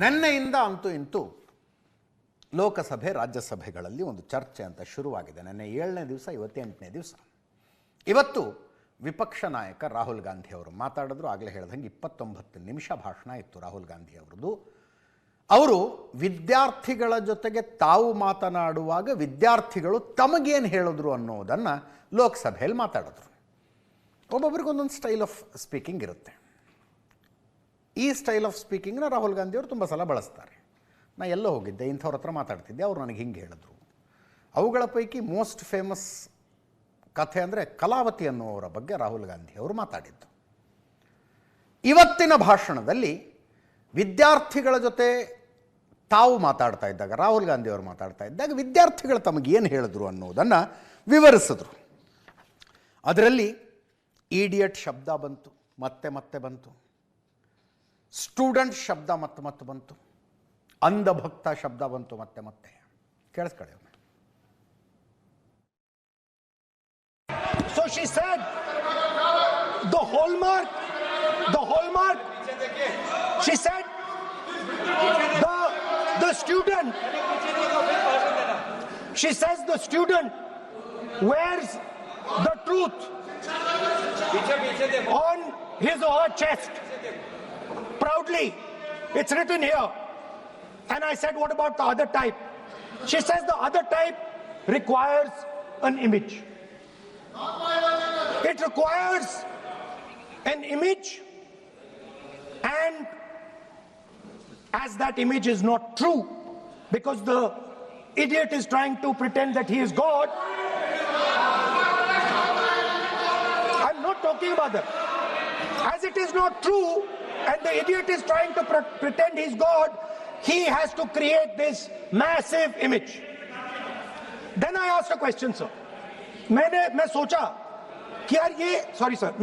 ನಿನ್ನೆಯಿಂದ ಅಂತೂ ಇಂತೂ ಲೋಕಸಭೆ ರಾಜ್ಯಸಭೆಗಳಲ್ಲಿ ಒಂದು ಚರ್ಚೆ ಅಂತ ಶುರುವಾಗಿದೆ. ನಿನ್ನೆ 7ನೇ ದಿವಸ, ಇವತ್ತು 8ನೇ ದಿವಸ. ಇವತ್ತು ವಿಪಕ್ಷ ನಾಯಕ ರಾಹುಲ್ ಗಾಂಧಿ ಅವರು ಮಾತಾಡಿದ್ರು. ಆಗಲೇ ಹೇಳ್ದಂಗೆ 29 ನಿಮಿಷ ಭಾಷಣ ಇತ್ತು ರಾಹುಲ್ ಗಾಂಧಿ ಅವರದ್ದು. ಅವರು ವಿದ್ಯಾರ್ಥಿಗಳ ಜೊತೆಗೆ ತಾವು ಮಾತನಾಡುವಾಗ ವಿದ್ಯಾರ್ಥಿಗಳು ತಮಗೇನು ಹೇಳಿದ್ರು ಅನ್ನೋದನ್ನು ಲೋಕಸಭೆಯಲ್ಲಿ ಮಾತಾಡಿದ್ರು. ಒಬ್ಬೊಬ್ರಿಗೊಂದೊಂದು ಸ್ಟೈಲ್ ಆಫ್ ಸ್ಪೀಕಿಂಗ್ ಇರುತ್ತೆ. ಈ ಸ್ಟೈಲ್ ಆಫ್ ಸ್ಪೀಕಿಂಗ್ನ ರಾಹುಲ್ ಗಾಂಧಿ ಅವರು ತುಂಬ ಸಲ ಬಳಸ್ತಾರೆ. ನಾನು ಎಲ್ಲೋ ಹೋಗಿದ್ದೆ, ಇಂಥವ್ರ ಹತ್ರ ಮಾತಾಡ್ತಿದ್ದೆ, ಅವರು ನನಗೆ ಹಿಂಗೆ ಹೇಳಿದ್ರು. ಅವುಗಳ ಪೈಕಿ ಮೋಸ್ಟ್ ಫೇಮಸ್ ಕಥೆ ಅಂದರೆ ಕಲಾವತಿ ಅನ್ನುವರ ಬಗ್ಗೆ ರಾಹುಲ್ ಗಾಂಧಿ ಅವರು ಮಾತಾಡಿದ್ದು. ಇವತ್ತಿನ ಭಾಷಣದಲ್ಲಿ ವಿದ್ಯಾರ್ಥಿಗಳ ಜೊತೆ ತಾವು ಮಾತಾಡ್ತಾ ಇದ್ದಾಗ, ರಾಹುಲ್ ಗಾಂಧಿ ಅವರು ಮಾತಾಡ್ತಾ ಇದ್ದಾಗ ವಿದ್ಯಾರ್ಥಿಗಳು ತಮಗೇನು ಹೇಳಿದ್ರು ಅನ್ನೋದನ್ನು ವಿವರಿಸಿದ್ರು. ಅದರಲ್ಲಿ ಈಡಿಯಟ್ ಶಬ್ದ ಬಂತು, ಮತ್ತೆ ಮತ್ತೆ ಬಂತು. ಸ್ಟೂಡೆಂಟ್ ಶಬ್ದ ಮತ್ತೆ ಮತ್ತೆ ಬಂತು. ಅಂಧಭಕ್ತ ಶಬ್ದ ಬಂತು ಮತ್ತೆ ಮತ್ತೆ. ಕೇಳಿಸ್ಕೊಳ್ಳಿ. So she said, the hallmark, she said, the student, she says the student wears the truth on his or her chest. Proudly, it's written here. And I said, what about the other type? She says the other type requires an image. It requires an image, and as that image is not true, because the idiot is trying to pretend that he is God. I'm not talking about that. As it is not true, and the idiot is trying to pretend he's God, he has to create this massive image. Then I asked a question, sir. मैं सोचा कि यार ये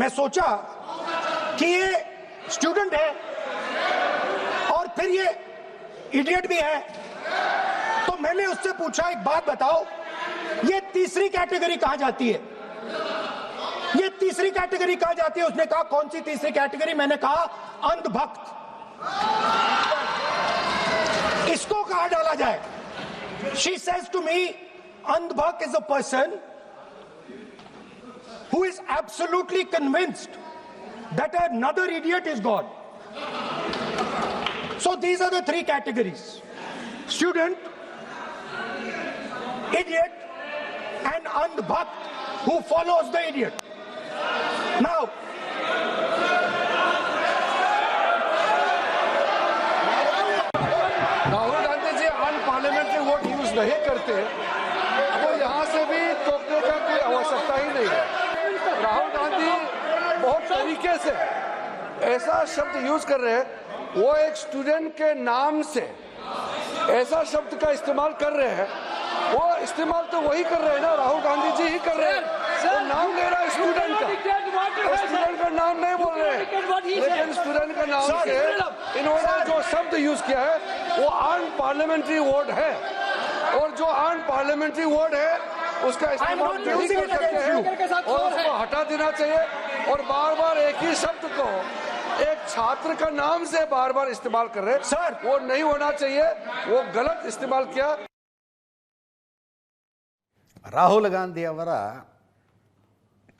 मैं सोचा कि ये student है और फिर ये इडियट भी है, तो मैंने उससे पूछा, एक बात बताओ, ये तीसरी कैटेगरी कहां जाती है? ये तीसरी कैटेगरी कहां जाती है? उसने कहा, कौन सी तीसरी कैटेगरी? मैंने कहा, अंधभक्त। इसको कहां डाला जाए? She says to me, अंधभक्त is a person who is absolutely convinced that another idiot is God. So these are the three categories: student, idiot, and andhbhakt who follows the idiot. Now, Rahul Gandhi ji unparliamentary word use नहीं करते, तो यहाँ से भी टोकने का कोई आवश्यकता ही नहीं है। राहुल गांधी बहुत तरीके से ऐसा शब्द यूज कर रहे हैं, वो एक स्टूडेंट के नाम से ऐसा शब्द का इस्तेमाल कर रहे हैं। वो इस्तेमाल तो वही कर रहे हैं ना, राहुल गांधी जी ही कर रहे हैं। वो नाम ले रहा है स्टूडेंट का, स्टूडेंट का नाम नहीं बोल रहे हैं, लेकिन स्टूडेंट का नाम से इन्होंने जो शब्द यूज किया है वो अनपार्लियामेंट्री वर्ड है, और जो अनपार्लियामेंट्री वर्ड है उसका इस्तेमाल नहीं कर सकते हैं, और उसको हटा देना चाहिए। और बार बार एक ही शब्द को एक छात्र का नाम से बार बार इस्तेमाल कर रहे हैं सर, वो नहीं होना चाहिए, वो गलत इस्तेमाल किया। ರಾಹುಲ್ ಗಾಂಧಿ ಅವರ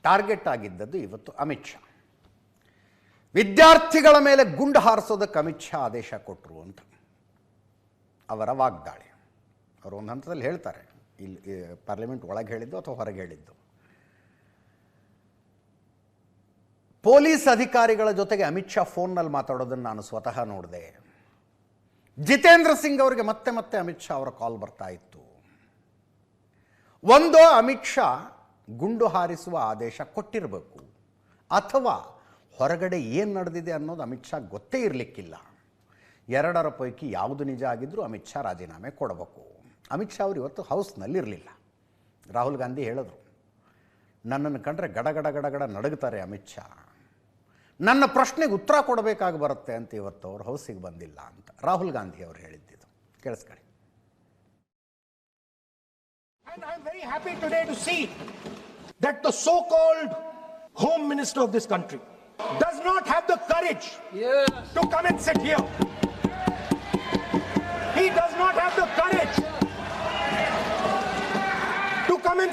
ಟಾರ್ಗೆಟ್ ಆಗಿದ್ದದ್ದು ಇವತ್ತು ಅಮಿತ್ ಶಾ. ವಿದ್ಯಾರ್ಥಿಗಳ ಮೇಲೆ ಗುಂಡು ಹಾರಿಸೋದಕ್ಕೆ ಅಮಿತ್ ಶಾ ಆದೇಶ ಕೊಟ್ಟರು ಅಂತ ಅವರ ವಾಗ್ದಾಳಿ. ಅವರು ಒಂದು ಹಂತದಲ್ಲಿ ಹೇಳ್ತಾರೆ, ಇಲ್ಲಿ ಪಾರ್ಲಿಮೆಂಟ್ ಒಳಗೆ ಹೇಳಿದ್ದು ಅಥವಾ ಹೊರಗೆ ಹೇಳಿದ್ದು. ಪೊಲೀಸ್ ಅಧಿಕಾರಿಗಳ ಜೊತೆಗೆ ಅಮಿತ್ ಶಾ ಫೋನ್ನಲ್ಲಿ ಮಾತಾಡೋದನ್ನು ನಾನು ಸ್ವತಃ ನೋಡಿದೆ. ಜಿತೇಂದ್ರ ಸಿಂಗ್ ಅವರಿಗೆ ಮತ್ತೆ ಮತ್ತೆ ಅಮಿತ್ ಶಾ ಅವರ ಕಾಲ್ ಬರ್ತಾ ಇತ್ತು. ಒಂದು, ಅಮಿತ್ ಶಾ ಗುಂಡು ಹಾರಿಸುವ ಆದೇಶ ಕೊಟ್ಟಿರಬೇಕು, ಅಥವಾ ಹೊರಗಡೆ ಏನು ನಡೆದಿದೆ ಅನ್ನೋದು ಅಮಿತ್ ಶಾ ಗೊತ್ತೇ ಇರಲಿಕ್ಕಿಲ್ಲ. ಎರಡರ ಪೈಕಿ ಯಾವುದು ನಿಜ ಆಗಿದ್ದರೂ ಅಮಿತ್ ಶಾ ರಾಜೀನಾಮೆ ಕೊಡಬೇಕು. ಅಮಿತ್ ಶಾ ಅವರು ಇವತ್ತು ಹೌಸ್ನಲ್ಲಿರಲಿಲ್ಲ. ರಾಹುಲ್ ಗಾಂಧಿ ಹೇಳಿದ್ರು, ನನ್ನನ್ನು ಕಂಡ್ರೆ ಗಡಗಡ ಗಡಗಡ ನಡಗ್ತಾರೆ ಅಮಿತ್ ಶಾ, ನನ್ನ ಪ್ರಶ್ನೆಗೆ ಉತ್ತರ ಕೊಡಬೇಕಾಗಿ ಬರುತ್ತೆ ಅಂತ ಇವತ್ತು ಅವರು ಹೌಸಿಗೆ ಬಂದಿಲ್ಲ ಅಂತ ರಾಹುಲ್ ಗಾಂಧಿ ಅವರು ಹೇಳಿದ್ದಿದ್ದು. ಕೇಳಿಸ್ಕೊಳ್ಳಿ. And I'm very happy today to see that the so-called Home Minister of this country does not have the courage to come and sit here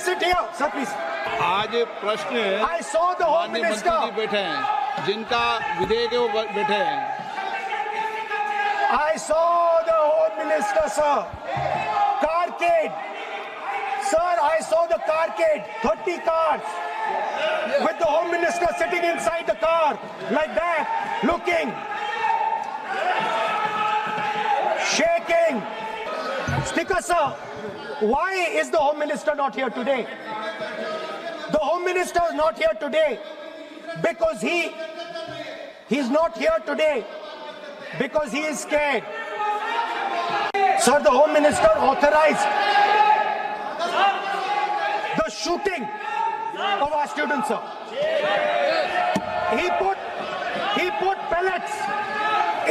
sit here, sir, please. आज प्रश्न I saw the Home माननीय Minister. मंत्री जी बैठे हैं, जिनका विधेयक है वो बैठे हैं। I saw the Home Minister, sir. Carcade. Sir, I saw the carcade. 30 cars. With the Home Minister sitting inside the car. Like that. Looking. Shaking. Speaker, sir. Why is the Home Minister not here today? The Home Minister is not here today because he's not here today because he is scared. Sir, the Home Minister authorized the shooting of our students, sir. He put pellets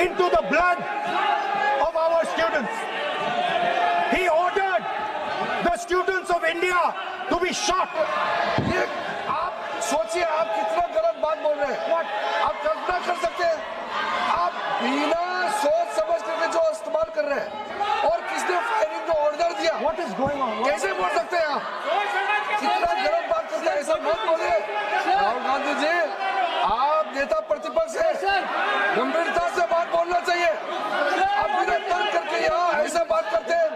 into the blood of our students. He ordered the students of India to be shot. ये आप सोचिए, आप कितना गलत बात बोल रहे हैं। आप कल्पना कर सकते हैं, आप बिना सोच समझ करके जो इस्तेमाल कर रहे हैं, और किसने फायरिंग का ऑर्डर दिया, What is going on? कैसे बोल सकते हैं आप? कितना गलत बात करते हैं, ऐसा मत बोलिए। राहुल गांधी जी, आप नेता प्रतिपक्ष हैं, गंभीरता से बात बोलना चाहिए। आप बिना तर्क करके यहाँ ऐसा बात करते हैं,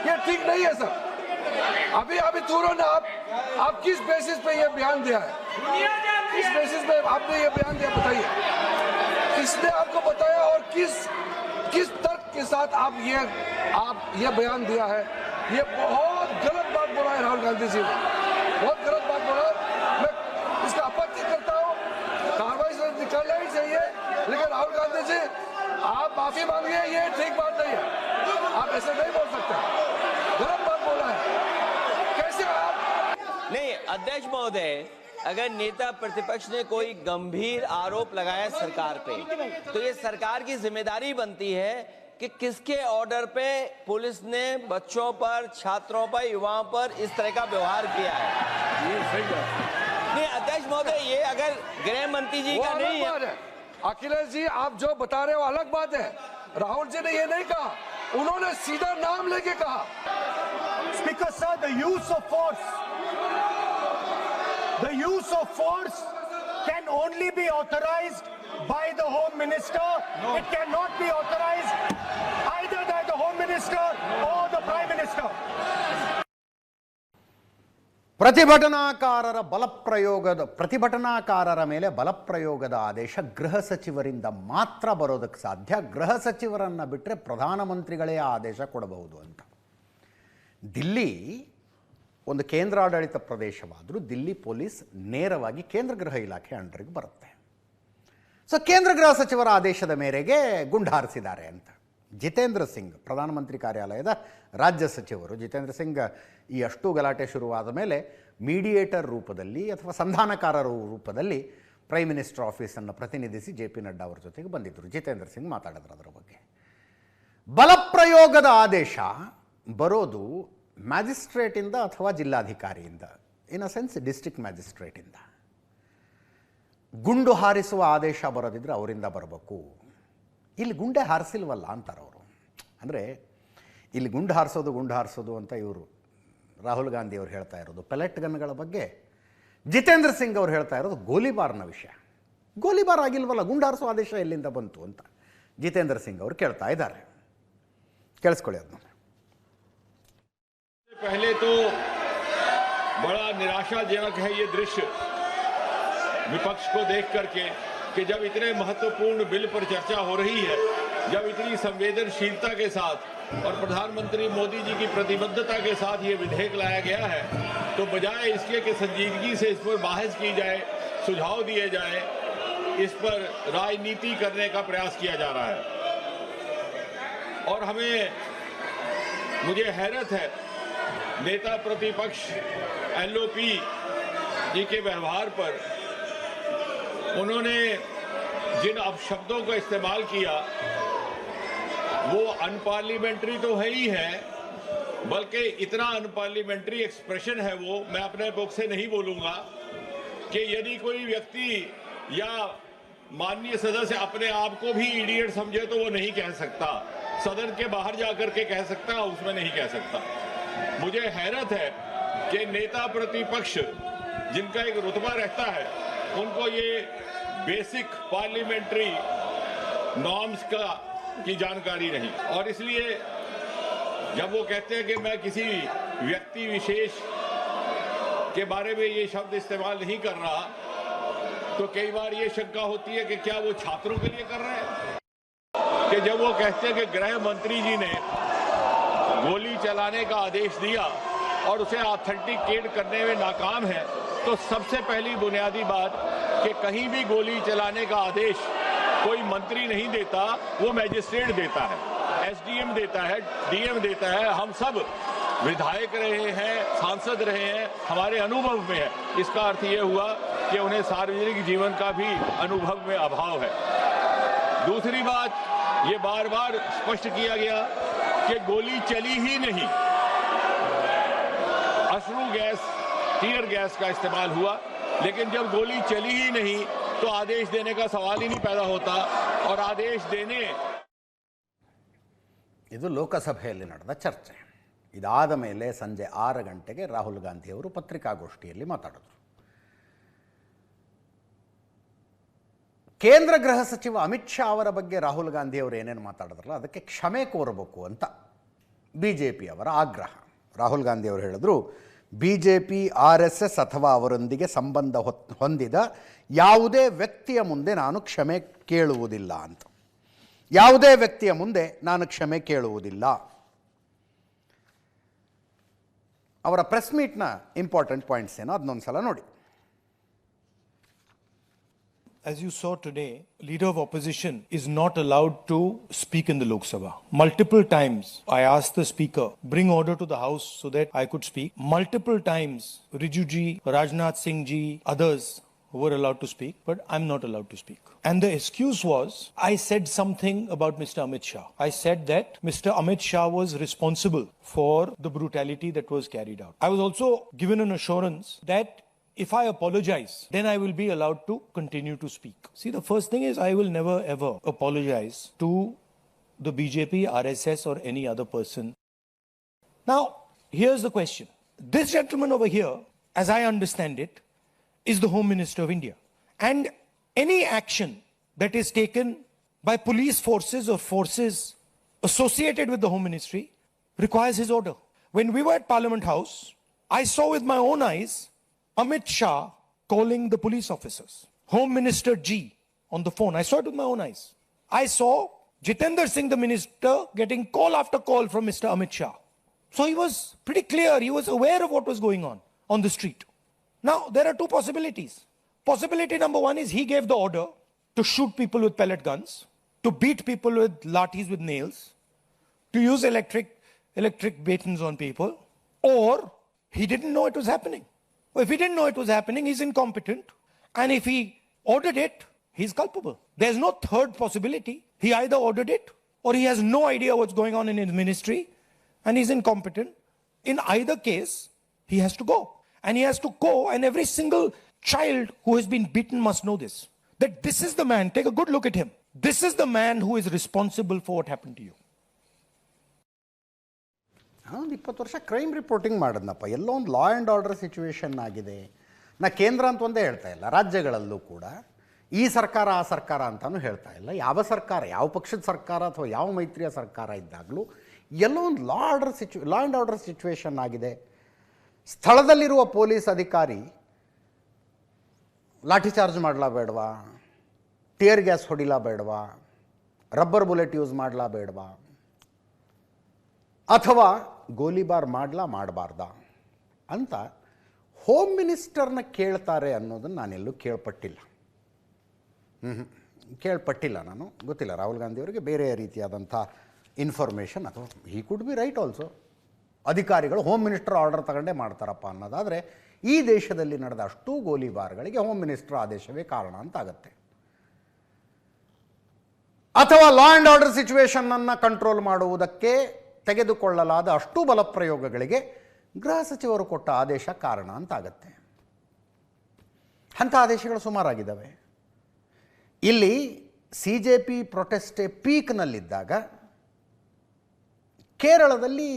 ये ठीक नहीं है सर। अभी तुरंत आप किस बेसिस पे ये बयान दिया है? किस बेसिस पे आपने ये बयान दिया, बताइए। किसने आपको बताया और किस तर्क के साथ आप ये बयान दिया है? ये बहुत गलत बात बोला है राहुल गांधी जी ने, बहुत गलत बात बोला। मैं इसका आपत्ति करता हूँ, कार्रवाई से निकालना ही चाहिए, लेकिन राहुल गांधी जी आप माफी मांगिए, ये ठीक बात नहीं है। आप ऐसे नहीं बोल सकते, गलत बात बोला है। कैसे आप? नहीं, अध्यक्ष महोदय, अगर नेता प्रतिपक्ष ने कोई गंभीर आरोप लगाया सरकार पे, तो ये सरकार की जिम्मेदारी बनती है कि किसके ऑर्डर पे पुलिस ने बच्चों पर, छात्रों पर, युवाओं पर इस तरह का व्यवहार किया है। नहीं अध्यक्ष महोदय, ये अगर गृह मंत्री जी का नहीं है। अखिलेश जी, आप जो बता रहे हो अलग बात है। राहुल जी ने ये नहीं कहा, उन्होंने सीधा नाम लेके कहा। Speaker, sir, the use of force can only be authorized by the Home Minister. No. It cannot be authorized either by the Home Minister or the Prime Minister. ಪ್ರತಿಭಟನಾಕಾರರ ಮೇಲೆ ಬಲಪ್ರಯೋಗದ ಆದೇಶ ಗೃಹ ಸಚಿವರಿಂದ ಮಾತ್ರ ಬರೋದಕ್ಕೆ ಸಾಧ್ಯ. ಗೃಹ ಸಚಿವರನ್ನು ಬಿಟ್ಟರೆ ಪ್ರಧಾನಮಂತ್ರಿಗಳೇ ಆದೇಶ ಕೊಡಬಹುದು ಅಂತ. ದಿಲ್ಲಿ ಒಂದು ಕೇಂದ್ರಾಡಳಿತ ಪ್ರದೇಶವಾದರೂ ದಿಲ್ಲಿ ಪೊಲೀಸ್ ನೇರವಾಗಿ ಕೇಂದ್ರ ಗೃಹ ಇಲಾಖೆ ಅಂಡರಿಗೆ ಬರುತ್ತೆ. ಸೊ ಕೇಂದ್ರ ಗೃಹ ಸಚಿವರ ಆದೇಶದ ಮೇರೆಗೆ ಗುಂಡು ಹಾರಿಸಿದ್ದಾರೆ ಅಂತ. ಜಿತೇಂದ್ರ ಸಿಂಗ್, ಪ್ರಧಾನಮಂತ್ರಿ ಕಾರ್ಯಾಲಯದ ರಾಜ್ಯ ಸಚಿವರು, ಜಿತೇಂದ್ರ ಸಿಂಗ್ ಈ ಅಷ್ಟು ಗಲಾಟೆ ಶುರುವಾದ ಮೇಲೆ ಮೀಡಿಯೇಟರ್ ರೂಪದಲ್ಲಿ ಅಥವಾ ಸಂಧಾನಕಾರರ ರೂಪದಲ್ಲಿ ಪ್ರೈಮ್ ಮಿನಿಸ್ಟರ್ ಆಫೀಸನ್ನು ಪ್ರತಿನಿಧಿಸಿ JP ನಡ್ಡಾ ಅವರ ಜೊತೆಗೆ ಬಂದಿದ್ದರು. ಜಿತೇಂದ್ರ ಸಿಂಗ್ ಮಾತಾಡಿದ್ರು ಅದರ ಬಗ್ಗೆ. ಬಲಪ್ರಯೋಗದ ಆದೇಶ ಬರೋದು ಮ್ಯಾಜಿಸ್ಟ್ರೇಟಿಂದ ಅಥವಾ ಜಿಲ್ಲಾಧಿಕಾರಿಯಿಂದ, ಇನ್ ಅ ಸೆನ್ಸ್ ಡಿಸ್ಟ್ರಿಕ್ಟ್ ಮ್ಯಾಜಿಸ್ಟ್ರೇಟಿಂದ. ಗುಂಡು ಹಾರಿಸುವ ಆದೇಶ ಬರೋದಿದ್ರೆ ಅವರಿಂದ ಬರಬೇಕು. ಇಲ್ಲಿ ಗುಂಡೆ ಹಾರಿಸಿಲ್ವಲ್ಲ ಅಂತಾರೆ ಅವರು. ಅಂದರೆ ಇಲ್ಲಿ ಗುಂಡು ಹಾರಿಸೋದು ಅಂತ ಇವರು ರಾಹುಲ್ ಗಾಂಧಿ ಅವರು ಹೇಳ್ತಾ ಇರೋದು ಪೆಲೆಟ್ ಗನ್ಗಳ ಬಗ್ಗೆ. ಜಿತೇಂದ್ರ ಸಿಂಗ್ ಅವರು ಹೇಳ್ತಾ ಇರೋದು ಗೋಲಿಬಾರ್ನ ವಿಷಯ. ಗೋಲಿಬಾರ್ ಆಗಿಲ್ವಲ್ಲ, ಗುಂಡು ಹಾರಿಸೋ ಆದೇಶ ಎಲ್ಲಿಂದ ಬಂತು ಅಂತ ಜಿತೇಂದ್ರ ಸಿಂಗ್ ಅವರು ಕೇಳ್ತಾ ಇದ್ದಾರೆ. ಕೇಳಿಸ್ಕೊಳ್ಳಿ ಅದನ್ನ. पहले तो बड़ा निराशाजनक है ये दृश्य विपक्ष को देख करके कि जब इतने महत्वपूर्ण बिल पर चर्चा हो रही है, जब इतनी संवेदनशीलता के साथ और प्रधानमंत्री मोदी जी की प्रतिबद्धता के साथ ये विधेयक लाया गया है, तो बजाय इसके कि संजीदगी से इस पर बहस की जाए, सुझाव दिए जाए, इस पर राजनीति करने का प्रयास किया जा रहा है। और मुझे हैरत है नेता प्रतिपक्ष LOP जी के व्यवहार पर। उन्होंने जिन अपशब्दों का इस्तेमाल किया वो अनपार्लियामेंट्री तो है ही है, बल्कि इतना अनपार्लियामेंट्री एक्सप्रेशन है वो, मैं अपने बुक से नहीं बोलूंगा कि यदि कोई व्यक्ति या माननीय सदस्य अपने आप को भी इडियट समझे तो वो नहीं कह सकता, सदन के बाहर जाकर के कह सकता, उसमें नहीं कह सकता। मुझे हैरत है कि नेता प्रतिपक्ष जिनका एक रुतबा रहता है उनको ये बेसिक पार्लियामेंट्री नॉर्म्स की जानकारी नहीं, और इसलिए जब वो कहते हैं कि मैं किसी व्यक्ति विशेष के बारे में ये शब्द इस्तेमाल नहीं कर रहा, तो कई बार ये शंका होती है कि क्या वो छात्रों के लिए कर रहे हैं। कि जब वो कहते हैं कि गृह मंत्री जी ने गोली चलाने का आदेश दिया और उसे ऑथेंटिकेट करने में नाकाम है, तो सबसे पहली बुनियादी बात कि कहीं भी गोली चलाने का आदेश कोई मंत्री नहीं देता, वो मैजिस्ट्रेट देता है, एसडीएम देता है, डीएम देता है। हम सब विधायक रहे हैं, सांसद रहे हैं, हमारे अनुभव में है। इसका अर्थ ये हुआ कि उन्हें सार्वजनिक जीवन का भी अनुभव में अभाव है। दूसरी बात, ये बार बार स्पष्ट किया गया कि गोली चली ही नहीं, अश्रु गैस, टीयर गैस का इस्तेमाल हुआ, लेकिन जब गोली चली ही नहीं तो आदेश देने का सवाल ही नहीं पैदा होता। और आदेश देने ಇದು ಲೋಕಸಭೆಯಲ್ಲಿ ನಡೆದ ಚರ್ಚೆ. ಇದಾದ ಮೇಲೆ ಸಂಜೆ 6 ಗಂಟೆಗೆ ರಾಹುಲ್ ಗಾಂಧಿ ಅವರು ಪತ್ರಿಕಾಗೋಷ್ಠಿಯಲ್ಲಿ ಮಾತಾಡಿದರು. ಕೇಂದ್ರ ಗೃಹ ಸಚಿವ ಅಮಿತ್ ಶಾ ಅವರ ಬಗ್ಗೆ ರಾಹುಲ್ ಗಾಂಧಿ ಅವರು ಏನೇನು ಮಾತಾಡಿದ್ರಲ್ಲ ಅದಕ್ಕೆ ಕ್ಷಮೆ ಕೋರಬೇಕು ಅಂತ ಬಿಜೆಪಿ ಅವರ ಆಗ್ರಹ. ರಾಹುಲ್ ಗಾಂಧಿ ಅವರು ಹೇಳಿದ್ರು, ಬಿಜೆಪಿ RSS ಅಥವಾ ಅವರೊಂದಿಗೆ ಸಂಬಂಧ ಹೊಂದಿದ ಯಾವುದೇ ವ್ಯಕ್ತಿಯ ಮುಂದೆ ನಾನು ಕ್ಷಮೆ ಕೇಳುವುದಿಲ್ಲ ಅಂತ. ಯಾವುದೇ ವ್ಯಕ್ತಿಯ ಮುಂದೆ ನಾನು ಕ್ಷಮೆ ಕೇಳುವುದಿಲ್ಲ. ಅವರ ಪ್ರೆಸ್ ಮೀಟ್ನ ಇಂಪಾರ್ಟೆಂಟ್ ಪಾಯಿಂಟ್ಸ್ ಏನೋ ಅದನ್ನೊಂದು ಸಲ ನೋಡಿ. As you saw today, leader of opposition is not allowed to speak in the Lok Sabha. Multiple times I asked the speaker, bring order to the house so that I could speak. Multiple times Rijuji, Rajnath Singh ji, others were allowed to speak, but I'm not allowed to speak. And the excuse was, I said something about Mr. Amit Shah. I said that Mr. Amit Shah was responsible for the brutality that was carried out. I was also given an assurance that if I apologize, then I will be allowed to continue to speak. See, the first thing is I will never ever apologize to the BJP, RSS or any other person. Now, here's the question. This gentleman over here, as I understand it, is the Home Minister of India. And any action that is taken by police forces or forces associated with the Home Ministry requires his order. When we were at Parliament House, I saw with my own eyes Amit Shah calling the police officers, Home Minister G on the phone. I saw it with my own eyes. I saw Jitendra Singh, the minister, getting call after call from Mr. Amit Shah. So he was pretty clear. He was aware of what was going on the street. Now, there are two possibilities. Possibility number one is he gave the order to shoot people with pellet guns, to beat people with lathis with nails, to use electric batons on people, or he didn't know it was happening. Well, if he didn't know it was happening, he's incompetent. And if he ordered it, he's culpable. There's no third possibility. He either ordered it or he has no idea what's going on in his ministry and he's incompetent. In either case, he has to go. And he has to go, and every single child who has been beaten must know this. That this is the man, take a good look at him. This is the man who is responsible for what happened to you. ಒಂದು 20 ವರ್ಷ crime reporting ಮಾಡಿದ್ನಪ್ಪ. ಎಲ್ಲೋ ಒಂದು law and order situation ಆಗಿದೆ. ನಾ ಕೇಂದ್ರ ಅಂತ ಒಂದೇ ಹೇಳ್ತಾ ಇಲ್ಲ, ರಾಜ್ಯಗಳಲ್ಲೂ ಕೂಡ ಈ ಸರ್ಕಾರ ಆ ಸರ್ಕಾರ ಅಂತಲೂ ಹೇಳ್ತಾ ಇಲ್ಲ. ಯಾವ ಸರ್ಕಾರ, ಯಾವ ಪಕ್ಷದ ಸರ್ಕಾರ ಅಥವಾ ಯಾವ ಮೈತ್ರಿಯ ಸರ್ಕಾರ ಇದ್ದಾಗಲೂ ಎಲ್ಲೋ ಒಂದು ಲಾ ಆ್ಯಂಡ್ ಆರ್ಡರ್ ಸಿಚುವೇಶನ್ ಆಗಿದೆ. ಸ್ಥಳದಲ್ಲಿರುವ ಪೊಲೀಸ್ ಅಧಿಕಾರಿ ಲಾಠಿ ಚಾರ್ಜ್ ಮಾಡಲಾ ಬೇಡವಾ, ಟಿಯರ್ ಗ್ಯಾಸ್ ಹೊಡಿಲಾ ಬೇಡವಾ, ರಬ್ಬರ್ ಬುಲೆಟ್ ಯೂಸ್ ಮಾಡಲಾ ಬೇಡವಾ, ಅಥವಾ ಗೋಲಿಬಾರ್ ಮಾಡಬಾರ್ದಾ ಅಂತ ಹೋಮ್ ಮಿನಿಸ್ಟರ್ನ ಕೇಳ್ತಾರೆ ಅನ್ನೋದನ್ನು ನಾನೆಲ್ಲೂ ಕೇಳ್ಪಟ್ಟಿಲ್ಲ. ನಾನು ಗೊತ್ತಿಲ್ಲ ರಾಹುಲ್ ಗಾಂಧಿಯವರಿಗೆ ಬೇರೆ ರೀತಿಯಾದಂಥ ಇನ್ಫಾರ್ಮೇಷನ್, ಅಥವಾ ಹಿ ಕುಡ್ ಬಿ ರೈಟ್ ಆಲ್ಸೋ. ಅಧಿಕಾರಿಗಳು ಹೋಮ್ ಮಿನಿಸ್ಟರ್ ಆರ್ಡರ್ ತಗೊಂಡೇ ಮಾಡ್ತಾರಪ್ಪ ಅನ್ನೋದಾದರೆ ಈ ದೇಶದಲ್ಲಿ ನಡೆದ ಅಷ್ಟೂ ಗೋಲಿಬಾರ್ಗಳಿಗೆ ಹೋಮ್ ಮಿನಿಸ್ಟರ್ ಆದೇಶವೇ ಕಾರಣ ಅಂತಾಗತ್ತೆ. ಅಥವಾ ಲಾ ಆ್ಯಂಡ್ ಆರ್ಡರ್ ಸಿಚುವೇಶನ್ನನ್ನು ಕಂಟ್ರೋಲ್ ಮಾಡುವುದಕ್ಕೆ ತೆಗೆದುಕೊಳ್ಳಲಾದ ಅಷ್ಟೂ ಬಲಪ್ರಯೋಗಗಳಿಗೆ ಗೃಹ ಸಚಿವರು ಕೊಟ್ಟ ಆದೇಶ ಕಾರಣ ಅಂತಾಗತ್ತೆ. ಅಂಥ ಆದೇಶಗಳು ಸುಮಾರಾಗಿದ್ದಾವೆ. ಇಲ್ಲಿ CJP ಪ್ರೊಟೆಸ್ಟೇ ಪೀಕ್ನಲ್ಲಿದ್ದಾಗ ಕೇರಳದಲ್ಲಿ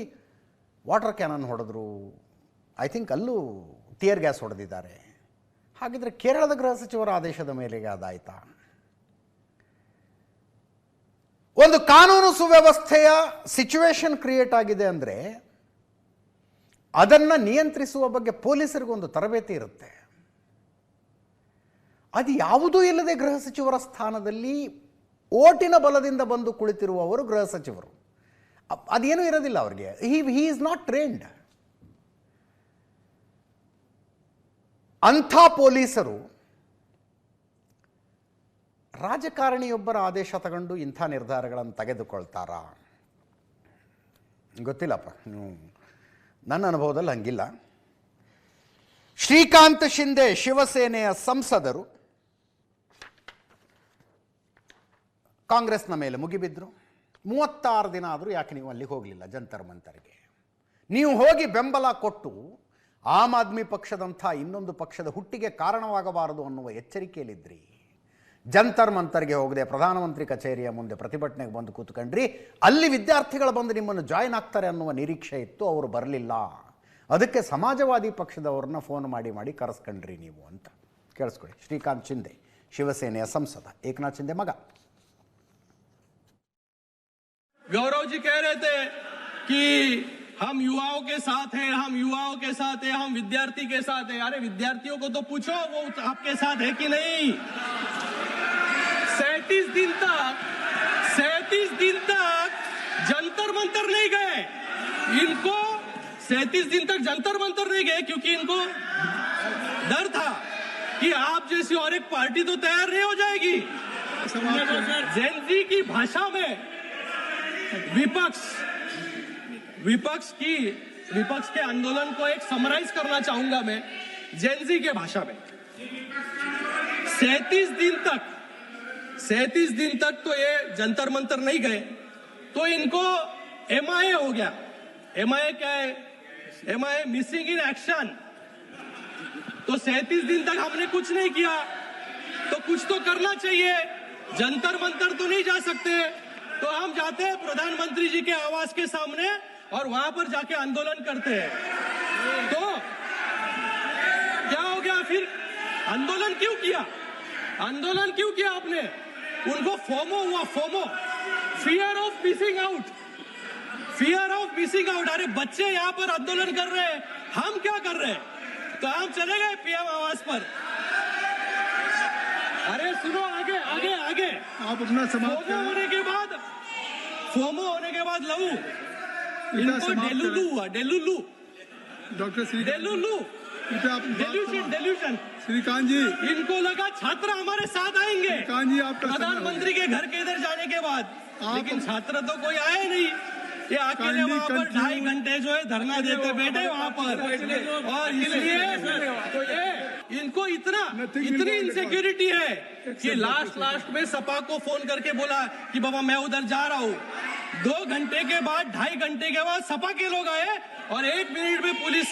ವಾಟರ್ ಕ್ಯಾನನ್ ಹೊಡೆದ್ರು, ಐ ಥಿಂಕ್ ಅಲ್ಲೂ ಟಿಯರ್ ಗ್ಯಾಸ್ ಹೊಡೆದಿದ್ದಾರೆ. ಹಾಗಿದ್ರೆ ಕೇರಳದ ಗೃಹ ಸಚಿವರ ಆದೇಶದ ಮೇಲೆಗೆ ಅದಾಯ್ತಾ? ಒಂದು ಕಾನೂನು ಸುವ್ಯವಸ್ಥೆಯ ಸಿಚುವೇಶನ್ ಕ್ರಿಯೇಟ್ ಆಗಿದೆ ಅಂದರೆ ಅದನ್ನು ನಿಯಂತ್ರಿಸುವ ಬಗ್ಗೆ ಪೊಲೀಸರಿಗೊಂದು ತರಬೇತಿ ಇರುತ್ತೆ. ಅದು ಯಾವುದೂ ಇಲ್ಲದೆ ಗೃಹ ಸಚಿವರ ಸ್ಥಾನದಲ್ಲಿ ಓಟಿನ ಬಲದಿಂದ ಬಂದು ಕುಳಿತಿರುವವರು ಗೃಹ ಸಚಿವರು. ಅದೇನೂ ಇರೋದಿಲ್ಲ ಅವರಿಗೆ. He is not trained. ಅಂಥ ಪೊಲೀಸರು ರಾಜಕಾರಣಿಯೊಬ್ಬರ ಆದೇಶ ತಗೊಂಡು ಇಂಥ ನಿರ್ಧಾರಗಳನ್ನು ತೆಗೆದುಕೊಳ್ತಾರಾ? ಗೊತ್ತಿಲ್ಲಪ್ಪ. ನನ್ನ ಅನುಭವದಲ್ಲಿ ಹಂಗಿಲ್ಲ. ಶ್ರೀಕಾಂತ್ ಶಿಂದೆ ಶಿವಸೇನೆಯ ಸಂಸದರು ಕಾಂಗ್ರೆಸ್ನ ಮೇಲೆ ಮುಗಿಬಿದ್ರು. 36 ದಿನ ಆದರೂ ಯಾಕೆ ನೀವು ಅಲ್ಲಿಗೆ ಹೋಗಲಿಲ್ಲ ಜಂತರ್ ಮಂತರ್ಗೆ? ನೀವು ಹೋಗಿ ಬೆಂಬಲ ಕೊಟ್ಟು ಆಮ್ ಆದ್ಮಿ ಪಕ್ಷದಂಥ ಇನ್ನೊಂದು ಪಕ್ಷದ ಹುಟ್ಟಿಗೆ ಕಾರಣವಾಗಬಾರದು ಅನ್ನುವ ಎಚ್ಚರಿಕೆಯಲ್ಲಿದ್ರಿ. ಜಂತರ್ ಮಂತರ್ಗೆ ಹೋಗದೆ ಪ್ರಧಾನಮಂತ್ರಿ ಕಚೇರಿಯ ಮುಂದೆ ಪ್ರತಿಭಟನೆಗೆ ಬಂದು ಕೂತ್ಕೊಂಡ್ರಿ. ಅಲ್ಲಿ ವಿದ್ಯಾರ್ಥಿಗಳು ಬಂದು ನಿಮ್ಮನ್ನು ಜಾಯ್ನ್ ಆಗ್ತಾರೆ ಅನ್ನುವ ನಿರೀಕ್ಷೆ ಇತ್ತು, ಅವರು ಬರಲಿಲ್ಲ. ಅದಕ್ಕೆ ಸಮಾಜವಾದಿ ಪಕ್ಷದವ್ರನ್ನ ಫೋನ್ ಮಾಡಿ ಕರೆಸ್ಕೊಂಡ್ರಿ ನೀವು ಅಂತ. ಕೇಳಿಸ್ಕೊಳ್ಳಿ. ಶ್ರೀಕಾಂತ್ ಶಿಂದೆ ಶಿವಸೇನೆಯ ಸಂಸದ, ಏಕನಾಥ್ ಶಿಂದೆ ಮಗ. गौरव जी कह रहे थे कि हम युवाओं के साथ हैं, हम युवाओं के साथ हैं, हम विद्यार्थी के साथ हैं. अरे विद्यार्थियों को तो पूछो वो आपके साथ है कि नहीं. 37 दिन तक जंतर मंतर नहीं गए. इनको 37 दिन तक जंतर मंतर नहीं गए क्योंकि इनको डर था कि आप जैसी और एक पार्टी तो तैयार नहीं हो जाएगी. जेन-जी की भाषा में विपक्ष के आंदोलन को एक समराइज करना चाहूंगा मैं जेन-जी के भाषा में. 37 दिन तक तो ये जंतर मंतर नहीं गए तो इनको MIA हो गया. MIA क्या है? MIA missing in action. तो 37 दिन तक हमने कुछ नहीं किया तो कुछ तो करना चाहिए. जंतर मंतर तो नहीं जा सकते तो हम जाते हैं प्रधानमंत्री जी के आवास के सामने और वहां पर जाके आंदोलन करते हैं. तो क्या हो गया फिर? आंदोलन क्यों किया आपने? उनको फोमो हुआ, FOMO, fear of missing out. अरे बच्चे यहाँ पर आंदोलन कर रहे हैं, हम क्या कर रहे हैं? तो हम चले गए PM आवास पर. अरे सुनो, आगे आप अपना समाप्त फोमो होने के बाद लहू इनको डेलुलू हुआ. Doctor dilution. श्रीकांत जी, इनको लगा छात्र हमारे साथ आएंगे श्रीकांत जी, आपका प्रधानमंत्री के घर के इधर जाने के बाद, लेकिन छात्र तो कोई आए नहीं. ये अकेले वहाँ पर 2.5 घंटे जो है धरना देते बैठे वहाँ पर. और इसलिए तो ये इनको इतनी इनसिक्योरिटी है कि लास्ट में सपा को फोन करके बोला कि बाबा मैं उधर जा रहा हूँ. 2 घंटे के बाद, 2.5 घंटे के बाद सपा के लोग आए और 1 मिनट में पुलिस.